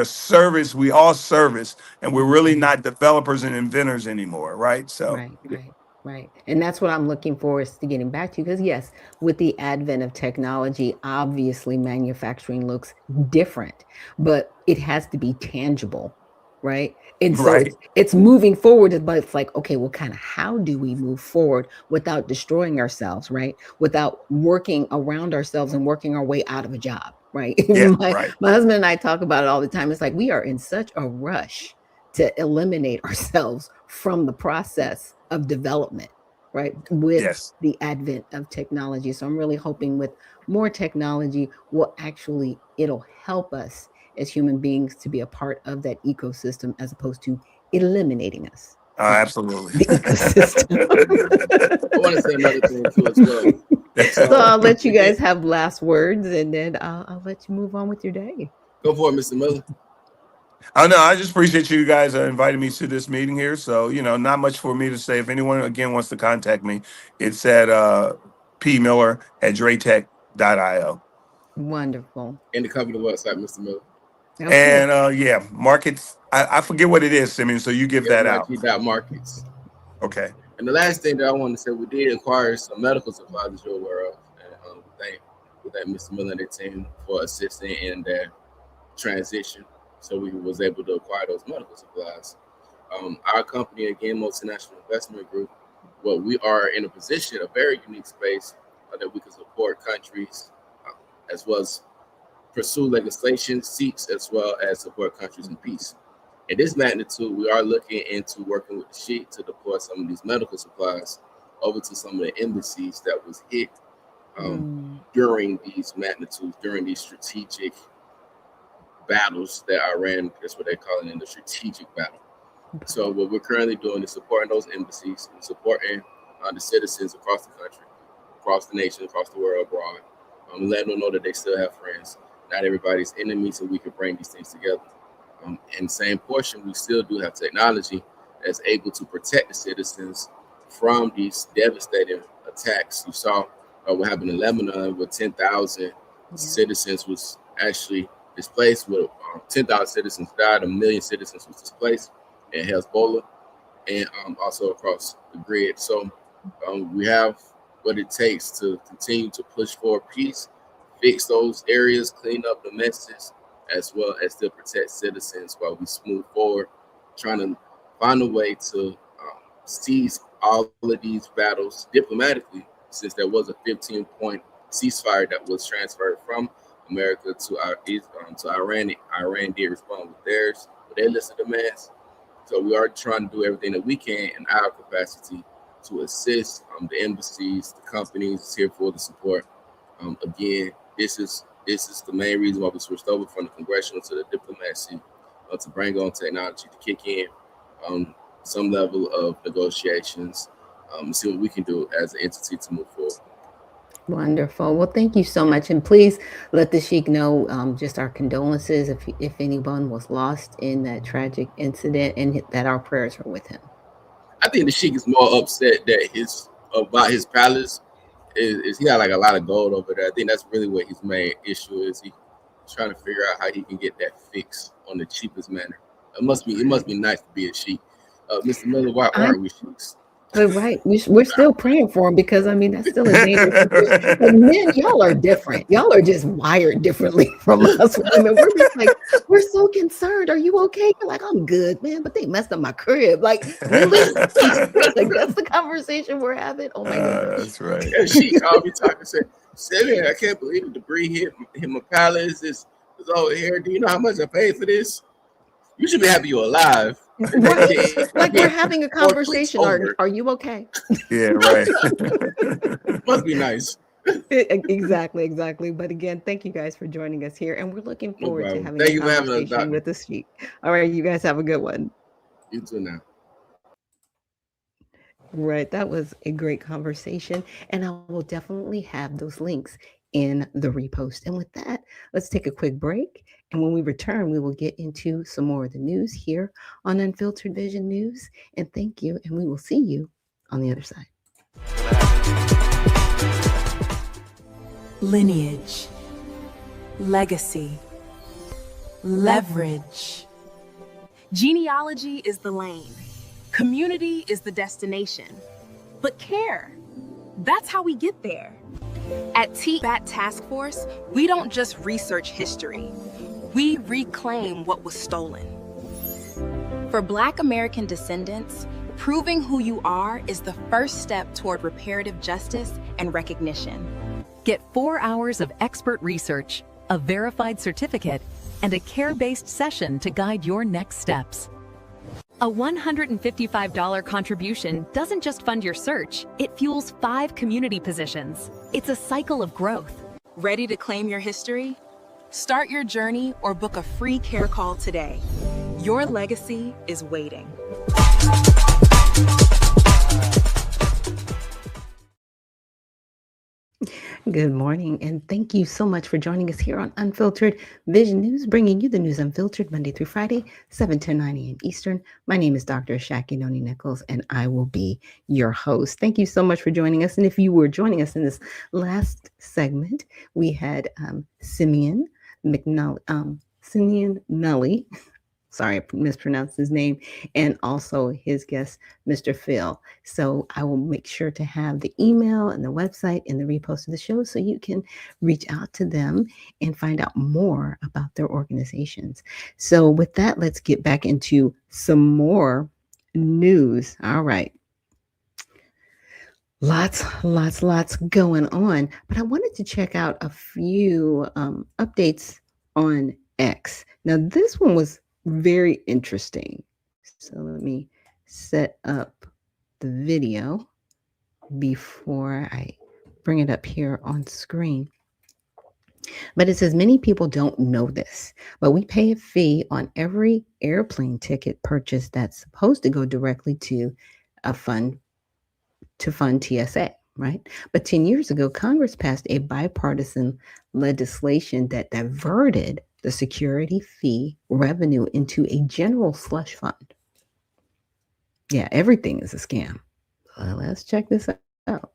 all service, and we're really not developers and inventors anymore, right? So, Right, right, right. And that's what I'm looking forward to getting back to because, yes, with the advent of technology, obviously manufacturing looks different, but it has to be tangible, right? And so right. it's moving forward, but it's like, okay, well, kind of how do we move forward without destroying ourselves, right? Without working around ourselves and working our way out of a job, right? Yeah, my, right. my husband and I talk about it all the time. It's like we are in such a rush to eliminate ourselves from the process of development, right? With Yes. the advent of technology. So I'm really hoping with more technology it'll help us as human beings to be a part of that ecosystem as opposed to eliminating us from Absolutely. the ecosystem. I want to say another thing too as well. So I'll let you guys have last words and then I'll let you move on with your day. Go for it, Mr. Miller. I know. I just appreciate you guys inviting me to this meeting here. So, not much for me to say. If anyone, again, wants to contact me, it's at pmiller@dretech.io. Wonderful. And the company website, Mr. Miller. Okay. And markets. I forget what it is, Simeon. So you give that out. MIG.markets. Okay. And the last thing that I want to say, we did acquire some medical supplies that you're aware of. And we thank Mr. Miller and the team for assisting in that transition. So we was able to acquire those medical supplies. Our company, again, Multinational Investment Group, we are in a position, a very unique space that we can support countries as well as pursue legislation seeks as well as support countries in peace. In this magnitude, we are looking into working with the Sheikh to deploy some of these medical supplies over to some of the embassies that was hit during these magnitudes, during these strategic battles that Iran, that's what they call it, in the strategic battle. So what we're currently doing is supporting those embassies and supporting the citizens across the country, across the nation, across the world, abroad. Letting them know that they still have friends. Not everybody's enemies, so we can bring these things together. In the same portion, we still do have technology that's able to protect the citizens from these devastating attacks. You saw what happened in Lebanon, where 10,000 citizens was actually displaced, with 10,000 citizens died, 1 million citizens was displaced in Hezbollah, and also across the grid. So we have what it takes to continue to push for peace, fix those areas, clean up the messes, as well as still protect citizens while we move forward, trying to find a way to seize all of these battles diplomatically, since there was a 15-point ceasefire that was transferred from America to Iran. Iran did respond with theirs, with their list of demands. So we are trying to do everything that we can in our capacity to assist the embassies, the companies here for the support. Again, this is the main reason why we switched over from the congressional to the diplomacy, to bring on technology to kick in some level of negotiations, and see what we can do as an entity to move forward. Wonderful. Well, thank you so much. And please let the Sheikh know just our condolences if anyone was lost in that tragic incident, and that our prayers are with him. I think the Sheikh is more upset that about his palace is he got like a lot of gold over there. I think that's really what his main issue is. trying to figure out how he can get that fixed on the cheapest manner. It must be nice to be a sheik. Mr. Miller, why aren't we sheiks? But right, we're still praying for him because I mean that's still a dangerous situation. But men, y'all are different. Y'all are just wired differently from us women. We're just like, we're so concerned. Are you okay? You're like, I'm good, man. But they messed up my crib. Like, really? Like that's the conversation we're having. Oh my goodness. That's right. And she called me talking and said, Seven, I can't believe the debris hit my palace. Is over here. Do you know how much I paid for this? You should be happy you're alive. Right. Like we're having a conversation. Are you okay? Yeah, right. Must be nice. Exactly. But again, thank you guys for joining us here. And we're looking forward to having a conversation with the sheik. All right, you guys have a good one. You too now. Right. That was a great conversation. And I will definitely have those links in the repost. And with that, let's take a quick break. And when we return, we will get into some more of the news here on Unfiltered Vision News. And thank you. And we will see you on the other side. Lineage, legacy, leverage. Genealogy is the lane. Community is the destination. But care, that's how we get there. At TBAT Task Force, we don't just research history. We reclaim what was stolen. For Black American descendants, proving who you are is the first step toward reparative justice and recognition. Get 4 hours of expert research, a verified certificate, and a care-based session to guide your next steps. A $155 contribution doesn't just fund your search, it fuels 5 community positions. It's a cycle of growth. Ready to claim your history? Start your journey or book a free care call today. Your legacy is waiting. Good morning, and thank you so much for joining us here on Unfiltered Vision News, bringing you the news unfiltered Monday through Friday, 7 to 9 a.m. Eastern. My name is Dr. Ashaki Noni Nichols, and I will be your host. Thank you so much for joining us. And if you were joining us in this last segment, we had Simeon Nully. Sorry, I mispronounced his name, and also his guest, Mr. Phil. So I will make sure to have the email and the website and the repost of the show so you can reach out to them and find out more about their organizations. So with that, let's get back into some more news. All right. Lots going on, but I wanted to check out a few updates on X. Now, this one was very interesting. So let me set up the video before I bring it up here on screen. But it says many people don't know this, but we pay a fee on every airplane ticket purchase that's supposed to go directly to a fund to fund TSA, right? But 10 years ago, Congress passed a bipartisan legislation that diverted the security fee revenue into a general slush fund. Yeah, everything is a scam. Let's check this out.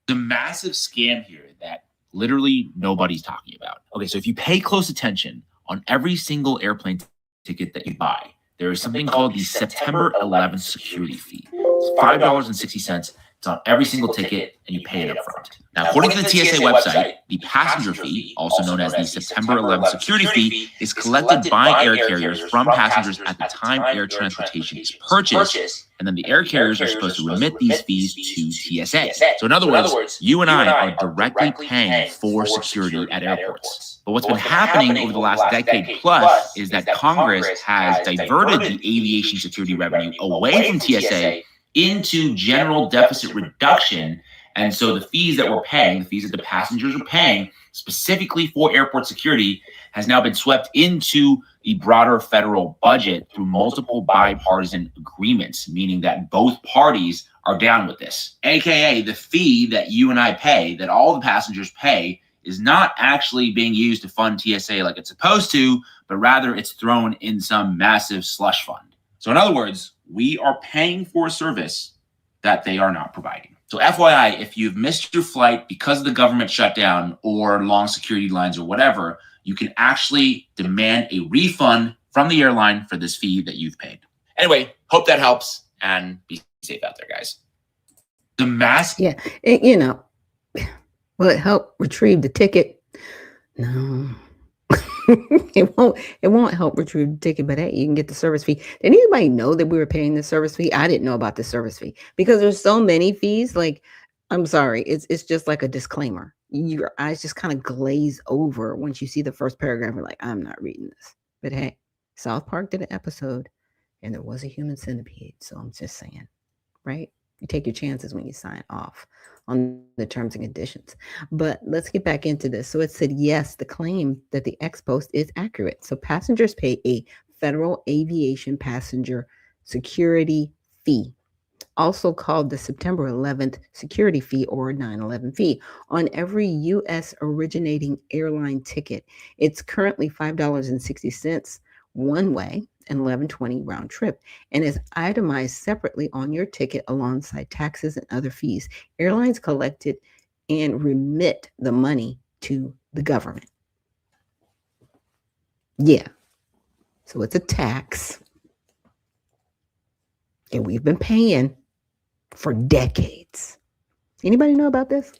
The massive scam here that literally nobody's talking about. Okay, so if you pay close attention on every single airplane ticket that you buy, there is something called the September 11th security fee. It's $5.60. It's on every single ticket, and you pay it up front. Now, according to the TSA website, the passenger fee, also known as the September 11th security fee, is collected by air carriers from passengers at the time air transportation is purchased, and then the air carriers are supposed to remit these fees to TSA. So in other words, you and I are directly paying for security at airports. But what's been happening over the last decade plus is that Congress has diverted the aviation security revenue away from TSA into general deficit reduction. And so the fees that we're paying, the fees that the passengers are paying specifically for airport security has now been swept into the broader federal budget through multiple bipartisan agreements, meaning that both parties are down with this. AKA the fee that you and I pay, that all the passengers pay, is not actually being used to fund TSA like it's supposed to, but rather it's thrown in some massive slush fund. So in other words, we are paying for a service that they are not providing. So FYI, if you've missed your flight because of the government shutdown or long security lines or whatever, you can actually demand a refund from the airline for this fee that you've paid. Anyway, hope that helps, and be safe out there, guys. The mask. Yeah, will it help retrieve the ticket? No. It won't help retrieve the ticket, but hey, you can get the service fee. Did anybody know that we were paying the service fee? I didn't know about the service fee because there's so many fees. Like, I'm sorry, it's just like a disclaimer. Your eyes just kind of glaze over once you see the first paragraph. You're like, I'm not reading this. But hey, South Park did an episode and there was a human centipede. So I'm just saying, right? You take your chances when you sign off on the terms and conditions. But let's get back into this. So it said, yes, the claim that the ex post is accurate. So passengers pay a federal aviation passenger security fee, also called the September 11th security fee or 9/11 fee, on every U.S. originating airline ticket. It's currently $5.60 one way and $11.20 round trip, and is itemized separately on your ticket alongside taxes and other fees. Airlines collect it and remit the money to the government. Yeah. So it's a tax. And we've been paying for decades. Anybody know about this?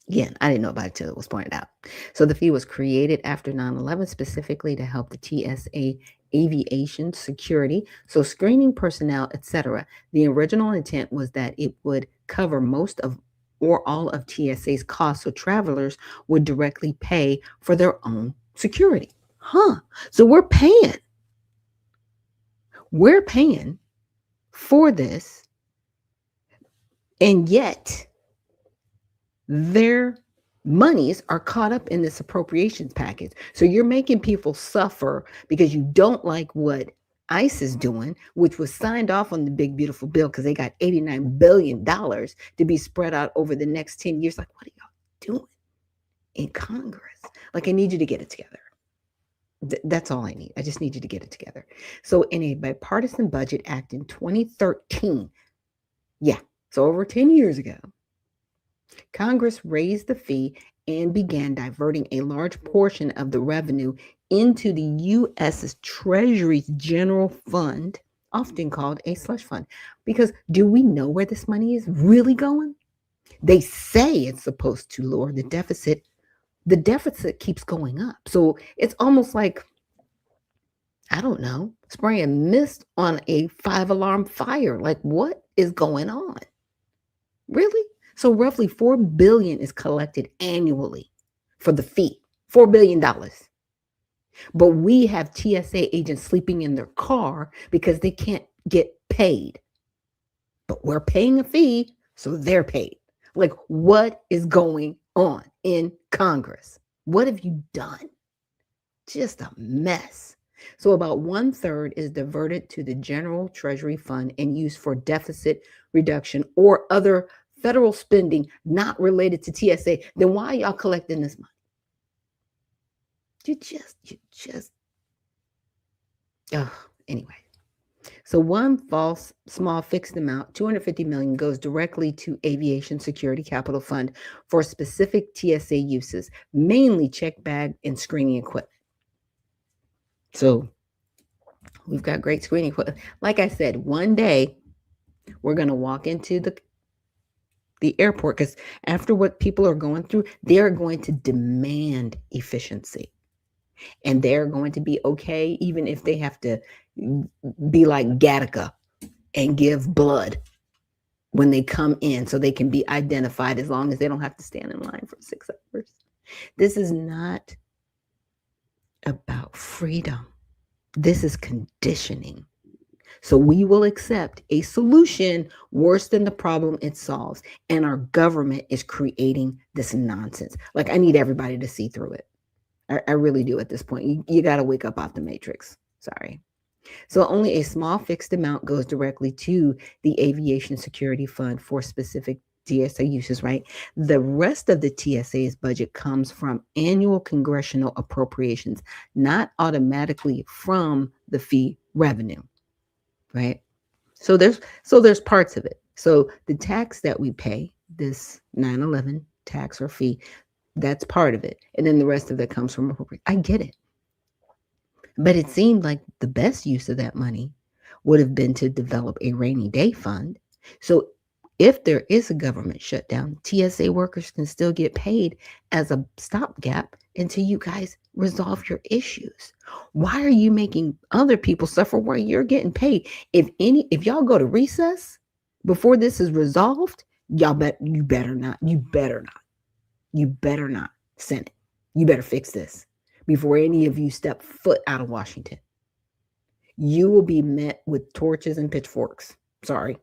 Again, I didn't know about it till it was pointed out. So the fee was created after 9/11 specifically to help the TSA aviation security, so screening personnel, etc. The original intent was that it would cover most of or all of TSA's costs, so travelers would directly pay for their own security. So we're paying for this, and yet their monies are caught up in this appropriations package. So you're making people suffer because you don't like what ICE is doing, which was signed off on the big beautiful bill because they got $89 billion to be spread out over the next 10 years. Like, what are y'all doing in Congress? Like, I need you to get it together. That's all I need. I just need you to get it together. So in a bipartisan budget act in 2013, so over 10 years ago, Congress raised the fee and began diverting a large portion of the revenue into the U.S. Treasury's general fund, often called a slush fund. Because do we know where this money is really going? They say it's supposed to lower the deficit. The deficit keeps going up. So it's almost like, I don't know, spraying mist on a 5-alarm fire. Like, what is going on? Really? So roughly $4 billion is collected annually for the fee. $4 billion. But we have TSA agents sleeping in their car because they can't get paid. But we're paying a fee, so they're paid. Like, what is going on in Congress? What have you done? Just a mess. So about 1/3 is diverted to the General Treasury Fund and used for deficit reduction or other federal spending not related to TSA. Then why are y'all collecting this money? Anyway. So one false small fixed amount, $250 million, goes directly to Aviation Security Capital Fund for specific TSA uses, mainly check bag and screening equipment. So we've got great screening equipment. Like I said, one day we're going to walk into the airport, because after what people are going through, they're going to demand efficiency. And they're going to be okay, even if they have to be like Gattaca and give blood when they come in so they can be identified, as long as they don't have to stand in line for 6 hours. This is not about freedom. This is conditioning. So we will accept a solution worse than the problem it solves. And our government is creating this nonsense. Like, I need everybody to see through it. I really do at this point. You got to wake up off the matrix. Sorry. So only a small fixed amount goes directly to the Aviation Security Fund for specific TSA uses, right? The rest of the TSA's budget comes from annual congressional appropriations, not automatically from the fee revenue. Right? So there's parts of it. So the tax that we pay, this 9/11 tax or fee, That's part of it. And then the rest of it comes from appropriate. I get it. But it seemed like the best use of that money would have been to develop a rainy day fund. So if there is a government shutdown, TSA workers can still get paid as a stopgap until you guys resolve your issues. Why are you making other people suffer while you're getting paid? If y'all go to recess before this is resolved, you better not, Senate. You better fix this before any of you step foot out of Washington. You will be met with torches and pitchforks. Sorry.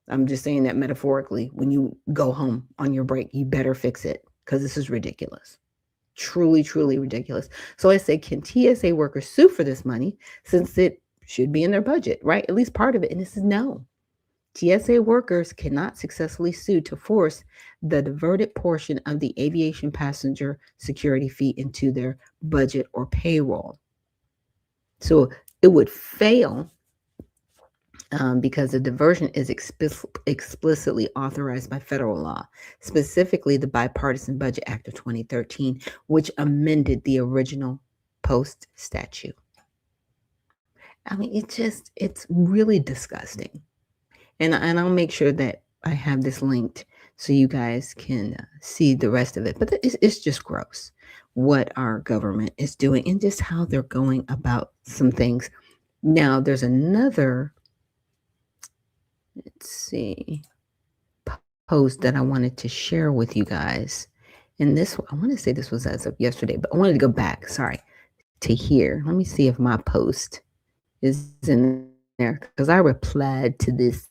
I'm just saying that metaphorically. When you go home on your break, you better fix it because this is ridiculous. Truly, truly ridiculous. So I say, can TSA workers sue for this money since it should be in their budget, right? At least part of it. And this is no. TSA workers cannot successfully sue to force the diverted portion of the aviation passenger security fee into their budget or payroll. So it would fail because the diversion is explicitly authorized by federal law, specifically the Bipartisan Budget Act of 2013, which amended the original post statute. I mean, it's really disgusting. And I'll make sure that I have this linked so you guys can see the rest of it. But it's just gross what our government is doing and just how they're going about some things. Now, there's another, let's see, post that I wanted to share with you guys. And this, I want to say this was as of yesterday, but I wanted to go back, to here. Let me see if my post is in there because I replied to this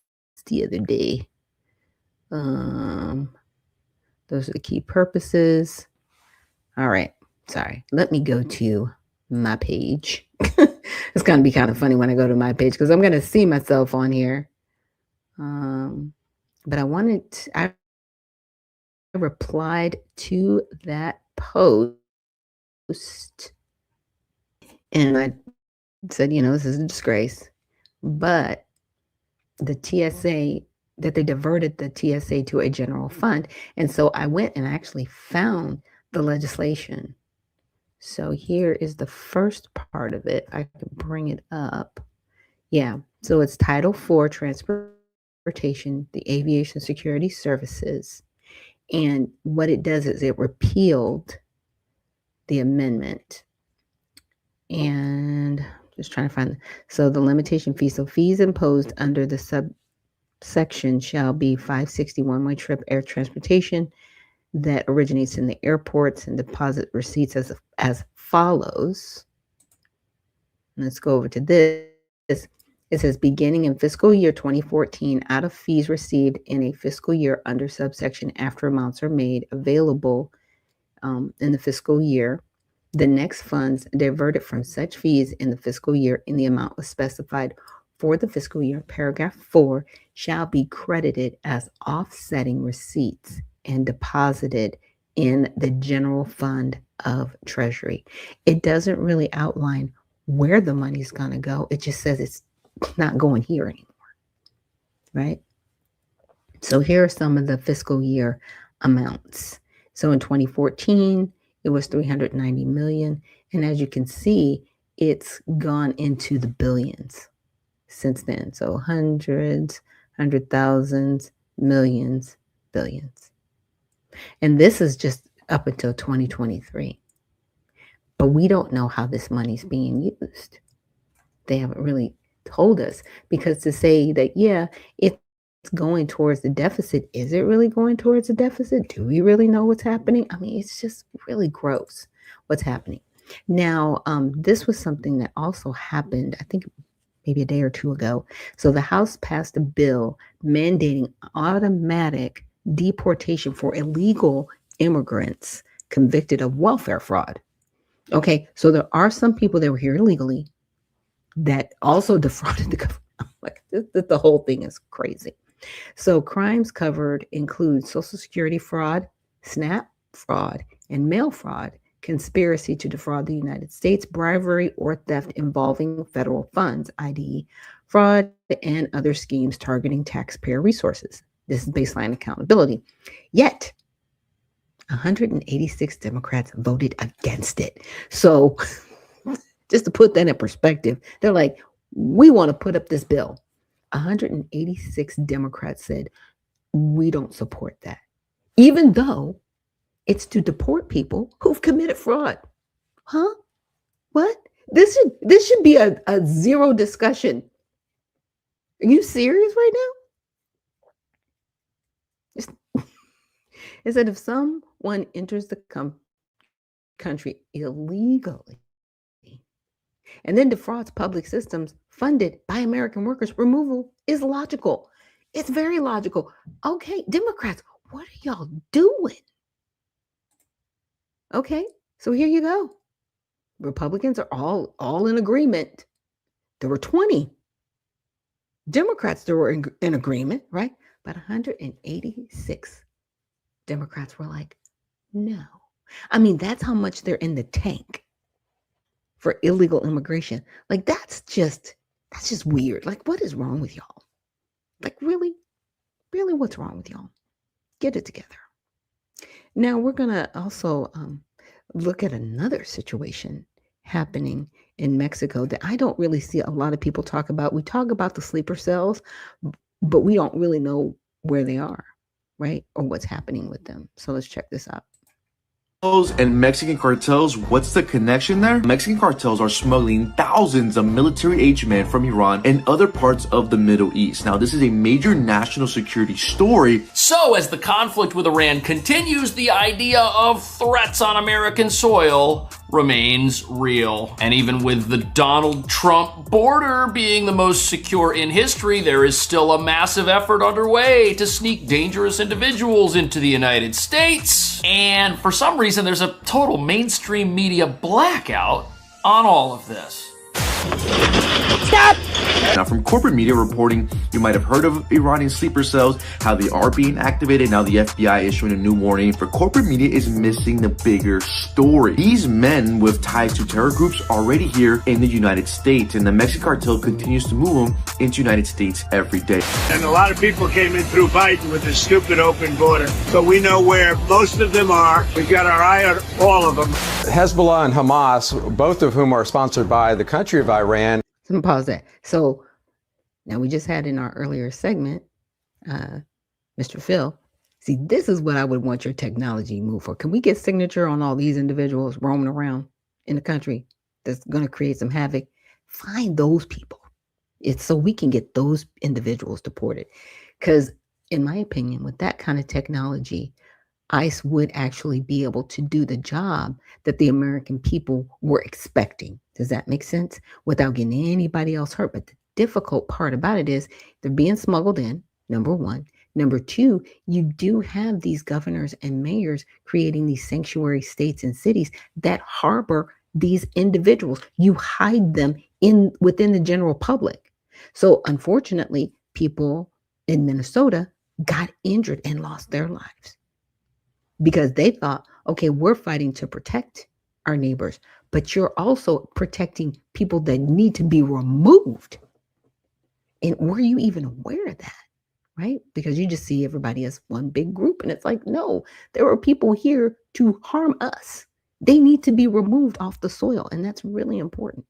the other day. Those are the key purposes. All right. Sorry. Let me go to my page. It's going to be kind of funny when I go to my page because I'm going to see myself on here. But I replied to that post and I said, this is a disgrace, but the TSA, that they diverted the TSA to a general fund. And so I went and actually found the legislation. So here is the first part of it. I can bring it up. Yeah. So it's Title IV, Transportation, the Aviation Security Services. And what it does is it repealed the amendment. And just trying to find, so the limitation fee. So fees imposed under the subsection shall be $5.60 one-way trip air transportation that originates in the airports and deposit receipts as follows. Let's go over to this. It says beginning in fiscal year 2014, out of fees received in a fiscal year under subsection after amounts are made available in the fiscal year, the next funds diverted from such fees in the fiscal year in the amount was specified for the fiscal year, paragraph 4, shall be credited as offsetting receipts and deposited in the general fund of Treasury. It doesn't really outline where the money's going to go. It just says it's not going here anymore, right? So here are some of the fiscal year amounts. So in 2014, it was $390 million. And as you can see, it's gone into the billions since then. So hundreds, 100,000s, millions, billions. And this is just up until 2023. But we don't know how this money's being used. They haven't really told us, because to say that, yeah, it's going towards the deficit, is it really going towards the deficit? Do we really know what's happening? I mean, it's just really gross what's happening. Now, this was something that also happened, I think maybe a day or two ago. So the House passed a bill mandating automatic deportation for illegal immigrants convicted of welfare fraud. Okay, so there are some people that were here illegally that also defrauded the government. Like the whole thing is crazy. So crimes covered include Social Security fraud, SNAP fraud, and mail fraud, conspiracy to defraud the United States, bribery or theft involving federal funds, i.e. fraud, and other schemes targeting taxpayer resources. This is baseline accountability. Yet, 186 Democrats voted against it. So just to put that in perspective, they're like, we want to put up this bill. 186 Democrats said, we don't support that, even though it's to deport people who've committed fraud. Huh? What? This should be a zero discussion. Are you serious right now? It said if someone enters the country illegally and then defrauds public systems funded by American workers, removal is logical. It's very logical. Okay, Democrats, what are y'all doing? Okay, so here you go. Republicans are all in agreement. There were 20 Democrats that were in agreement, right? But 186 Democrats were like, no. I mean, that's how much they're in the tank for illegal immigration. Like, that's just weird. Like, what is wrong with y'all? Like, really, what's wrong with y'all? Get it together. Now, we're going to also look at another situation happening in Mexico that I don't really see a lot of people talk about. We talk about the sleeper cells, but we don't really know where they are, right? Or what's happening with them. So let's check this out. And Mexican cartels, what's the connection there? Mexican cartels are smuggling thousands of military-aged men from Iran and other parts of the Middle East. Now, this is a major national security story. So, as the conflict with Iran continues, the idea of threats on American soil remains real. And even with the Donald Trump border being the most secure in history, there is still a massive effort underway to sneak dangerous individuals into the United States. And for some reason, there's a total mainstream media blackout on all of this. Stop! Now, from corporate media reporting, you might have heard of Iranian sleeper cells, how they are being activated. Now the FBI issuing a new warning, for corporate media is missing the bigger story. These men with ties to terror groups are already here in the United States, and the Mexican cartel continues to move them into United States every day. And a lot of people came in through Biden with this stupid open border. So we know where most of them are. We've got our eye on all of them. Hezbollah and Hamas, both of whom are sponsored by the country of Iran. Let me pause that. So now we just had in our earlier segment, Mr. Phil, see, this is what I would want your technology move for. Can we get signature on all these individuals roaming around in the country that's going to create some havoc? Find those people. It's so we can get those individuals deported. Because in my opinion, with that kind of technology, ICE would actually be able to do the job that the American people were expecting. Does that make sense? Without getting anybody else hurt. But the difficult part about it is they're being smuggled in, number one. Number two, you do have these governors and mayors creating these sanctuary states and cities that harbor these individuals. You hide them within the general public. So unfortunately, people in Minnesota got injured and lost their lives because they thought, okay, we're fighting to protect our neighbors, but you're also protecting people that need to be removed. And were you even aware of that? Right? Because you just see everybody as one big group. And it's like, no, there are people here to harm us. They need to be removed off the soil. And that's really important.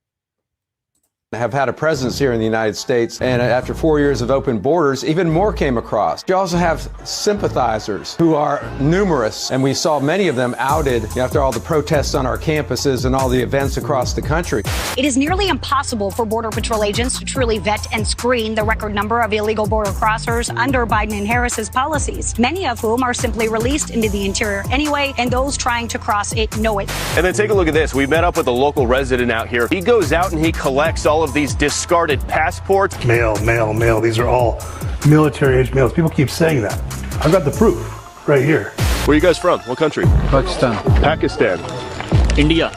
Have had a presence here in the United States, and after 4 years of open borders, even more came across. You also have sympathizers who are numerous, and we saw many of them outed after all the protests on our campuses and all the events across the country. It is nearly impossible for Border Patrol agents to truly vet and screen the record number of illegal border crossers under Biden and Harris's policies, many of whom are simply released into the interior anyway, and those trying to cross it know it. And then take a look at this. We met up with a local resident out here. He goes out and he collects all of these discarded passports. Mail. These are all military-age mails. People keep saying that. I've got the proof right here. Where are you guys from? What country? Pakistan. Pakistan. India.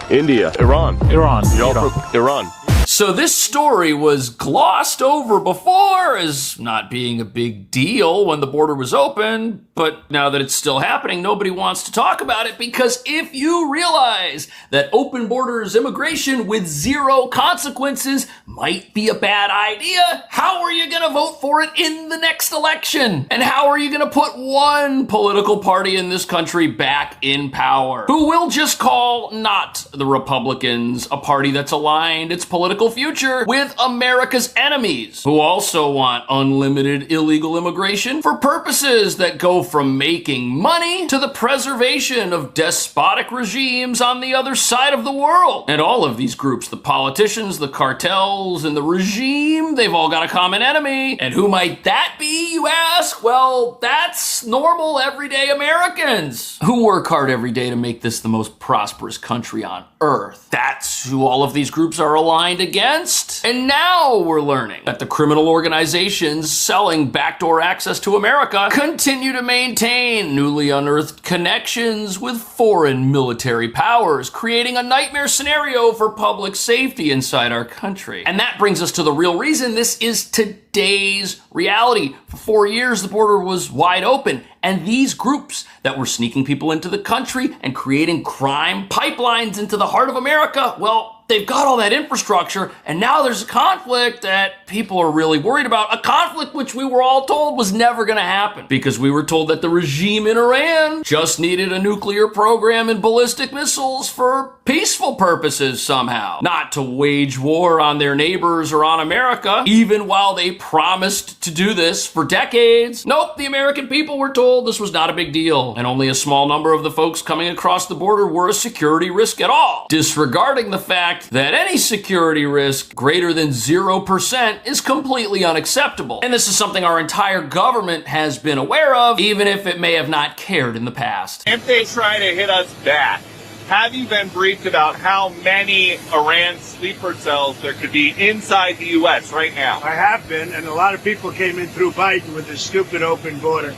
Iran. Iran. Y'all from Iran. So this story was glossed over before as not being a big deal when the border was open, but now that it's still happening, nobody wants to talk about it, because if you realize that open borders immigration with zero consequences might be a bad idea, how are you going to vote for it in the next election? And how are you going to put one political party in this country back in power, who will just call not the Republicans a party that's aligned its political future with America's enemies, who also want unlimited illegal immigration for purposes that go from making money to the preservation of despotic regimes on the other side of the world. And all of these groups, the politicians, the cartels, and the regime, they've all got a common enemy. And who might that be, you ask? Well, that's normal, everyday Americans who work hard every day to make this the most prosperous country on earth. That's who all of these groups are aligned against. And now we're learning that the criminal organizations selling backdoor access to America continue to maintain newly unearthed connections with foreign military powers, creating a nightmare scenario for public safety inside our country. And that brings us to the real reason this is today's reality. For 4 years, the border was wide open, and these groups that were sneaking people into the country and creating crime pipelines into the heart of America, well, they've got all that infrastructure, and now there's a conflict that people are really worried about. A conflict which we were all told was never going to happen, because we were told that the regime in Iran just needed a nuclear program and ballistic missiles for peaceful purposes somehow, not to wage war on their neighbors or on America, even while they promised to do this for decades. Nope, the American people were told this was not a big deal, and only a small number of the folks coming across the border were a security risk at all, disregarding the fact that any security risk greater than 0% is completely unacceptable. And this is something our entire government has been aware of, even if it may have not cared in the past. If they try to hit us back, have you been briefed about how many Iran sleeper cells there could be inside the U.S. right now? I have been, and a lot of people came in through Biden with this stupid open border.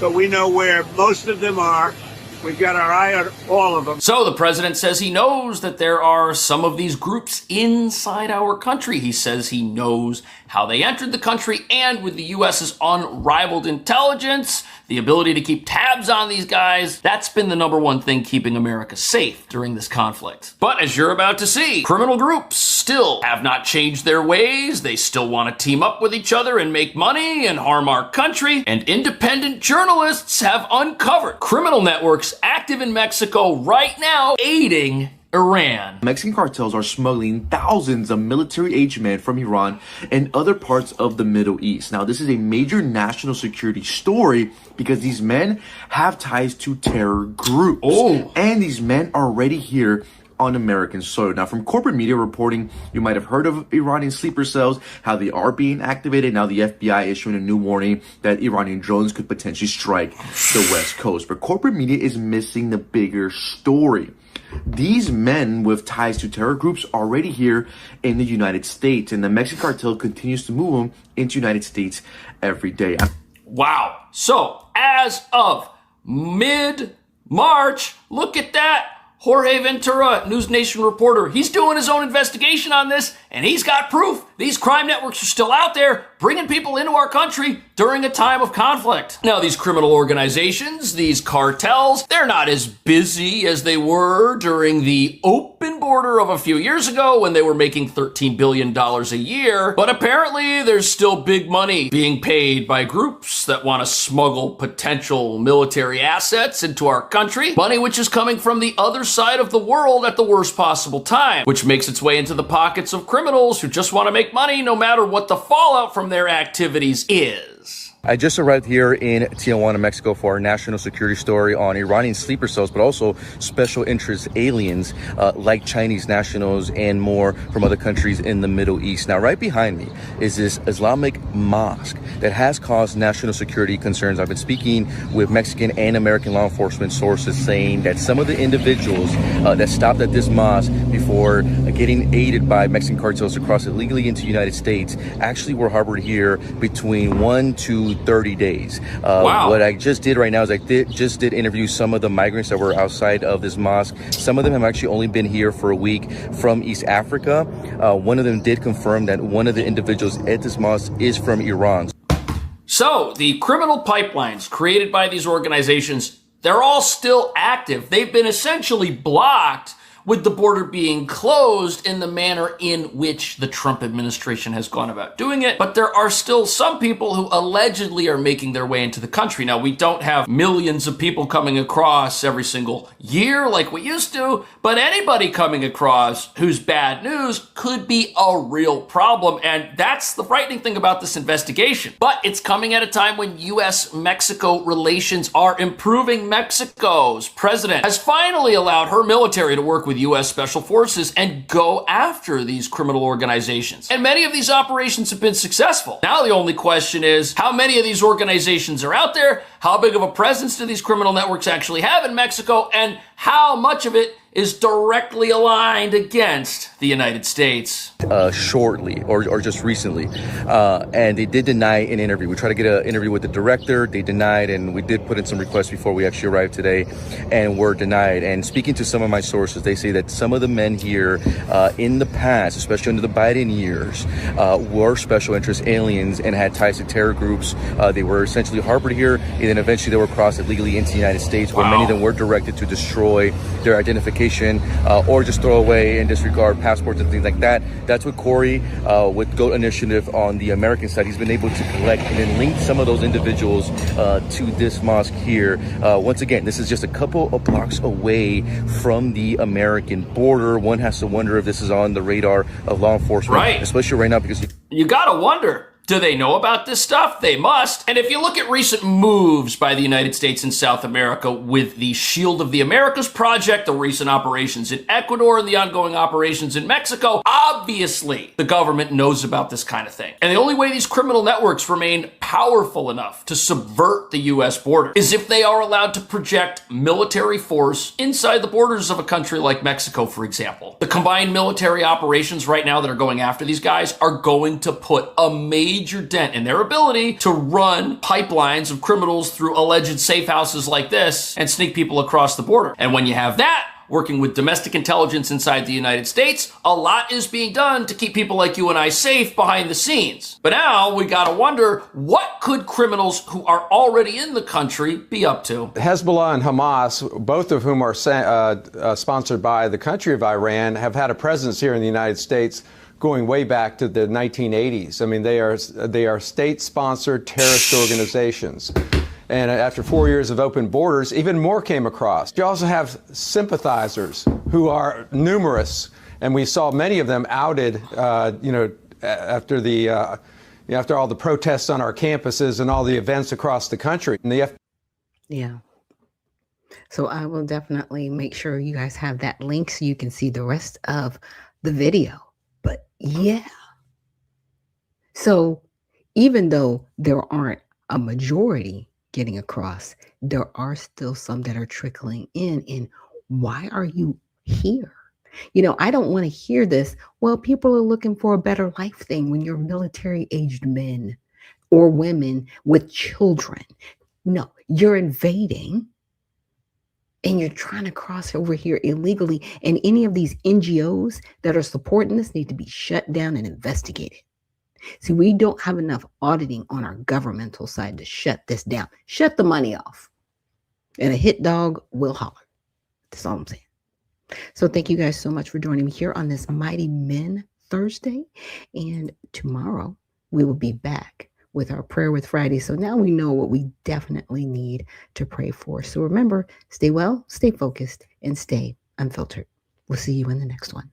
But we know where most of them are. We've got our eye on all of them. So the president says he knows that there are some of these groups inside our country. He says he knows how they entered the country, and with the U.S.'s unrivaled intelligence, the ability to keep tabs on these guys, that's been the number one thing keeping America safe during this conflict. But as you're about to see, criminal groups still have not changed their ways. They still want to team up with each other and make money and harm our country. And independent journalists have uncovered criminal networks active in Mexico right now aiding Iran. Mexican cartels are smuggling thousands of military-aged men from Iran and other parts of the Middle East. Now, this is a major national security story because these men have ties to terror groups. And these men are already here on American soil. Now, from corporate media reporting, you might have heard of Iranian sleeper cells, how they are being activated. Now, the FBI issuing a new warning that Iranian drones could potentially strike the West Coast. But corporate media is missing the bigger story. These men with ties to terror groups are already here in the United States, and the Mexican cartel continues to move them into the United States every day. Wow. So, as of mid-March, look at that. Jorge Ventura, News Nation reporter, he's doing his own investigation on this, and he's got proof these crime networks are still out there bringing people into our country during a time of conflict. Now, these criminal organizations, these cartels, they're not as busy as they were during the open border of a few years ago when they were making $13 billion a year, but apparently there's still big money being paid by groups that want to smuggle potential military assets into our country, money which is coming from the other side of the world at the worst possible time, which makes its way into the pockets of criminals who just want to make money no matter what the fallout from their activities is. I just arrived here in Tijuana, Mexico for our national security story on Iranian sleeper cells, but also special interest aliens like Chinese nationals and more from other countries in the Middle East. Now, right behind me is this Islamic mosque that has caused national security concerns. I've been speaking with Mexican and American law enforcement sources saying that some of the individuals that stopped at this mosque before getting aided by Mexican cartels to cross illegally into the United States actually were harbored here between 1 to to 30 days. Wow. What I just did right now is I just did interview some of the migrants that were outside of this mosque. Some of them have actually only been here for a week from East Africa. One of them did confirm that one of the individuals at this mosque is from Iran. So the criminal pipelines created by these organizations, they're all still active. They've been essentially blocked with the border being closed in the manner in which the Trump administration has gone about doing it. But there are still some people who allegedly are making their way into the country. Now, we don't have millions of people coming across every single year like we used to, but anybody coming across who's bad news could be a real problem. And that's the frightening thing about this investigation. But it's coming at a time when U.S.-Mexico relations are improving. Mexico's president has finally allowed her military to work with U.S. Special Forces and go after these criminal organizations. And many of these operations have been successful. Now the only question is, how many of these organizations are out there? How big of a presence do these criminal networks actually have in Mexico? And how much of it is directly aligned against the United States? Shortly or just recently. And they did deny an interview. We tried to get an interview with the director. They denied, and we did put in some requests before we actually arrived today, and were denied. And speaking to some of my sources, they say that some of the men here in the past, especially under the Biden years, were special interest aliens and had ties to terror groups. They were essentially harbored here, and then eventually they were crossed illegally into the United States, where many of them were directed to destroy their identification or just throw away and disregard passports and things like that. That's what Corey with GOAT Initiative on the American side, he's been able to collect and then link some of those individuals to this mosque here. Once again, this is just a couple of blocks away from the American border. One has to wonder if this is on the radar of law enforcement, right? Especially right now, because you gotta wonder. Do they know about this stuff? They must. And if you look at recent moves by the United States and South America with the Shield of the Americas project, the recent operations in Ecuador, and the ongoing operations in Mexico, obviously the government knows about this kind of thing. And the only way these criminal networks remain powerful enough to subvert the U.S. border is if they are allowed to project military force inside the borders of a country like Mexico, for example. The combined military operations right now that are going after these guys are going to put a major dent in their ability to run pipelines of criminals through alleged safe houses like this and sneak people across the border. And when you have that, working with domestic intelligence inside the United States, a lot is being done to keep people like you and I safe behind the scenes. But now we gotta wonder, what could criminals who are already in the country be up to? Hezbollah and Hamas, both of whom are sponsored by the country of Iran, have had a presence here in the United States going way back to the 1980s. I mean, they are state-sponsored terrorist organizations. And after 4 years of open borders, even more came across. You also have sympathizers who are numerous, and we saw many of them outed, after all the protests on our campuses and all the events across the country. And Yeah. So I will definitely make sure you guys have that link so you can see the rest of the video. But yeah. So even though there aren't a majority getting across, there are still some that are trickling in. And why are you here? I don't want to hear this. Well, people are looking for a better life thing when you're military-aged men or women with children. No, you're invading and you're trying to cross over here illegally. And any of these NGOs that are supporting this need to be shut down and investigated. See, we don't have enough auditing on our governmental side to shut this down. Shut the money off. And a hit dog will holler. That's all I'm saying. So thank you guys so much for joining me here on this Mighty Men Thursday. And tomorrow we will be back with our Prayer with Friday. So now we know what we definitely need to pray for. So remember, stay well, stay focused, and stay unfiltered. We'll see you in the next one.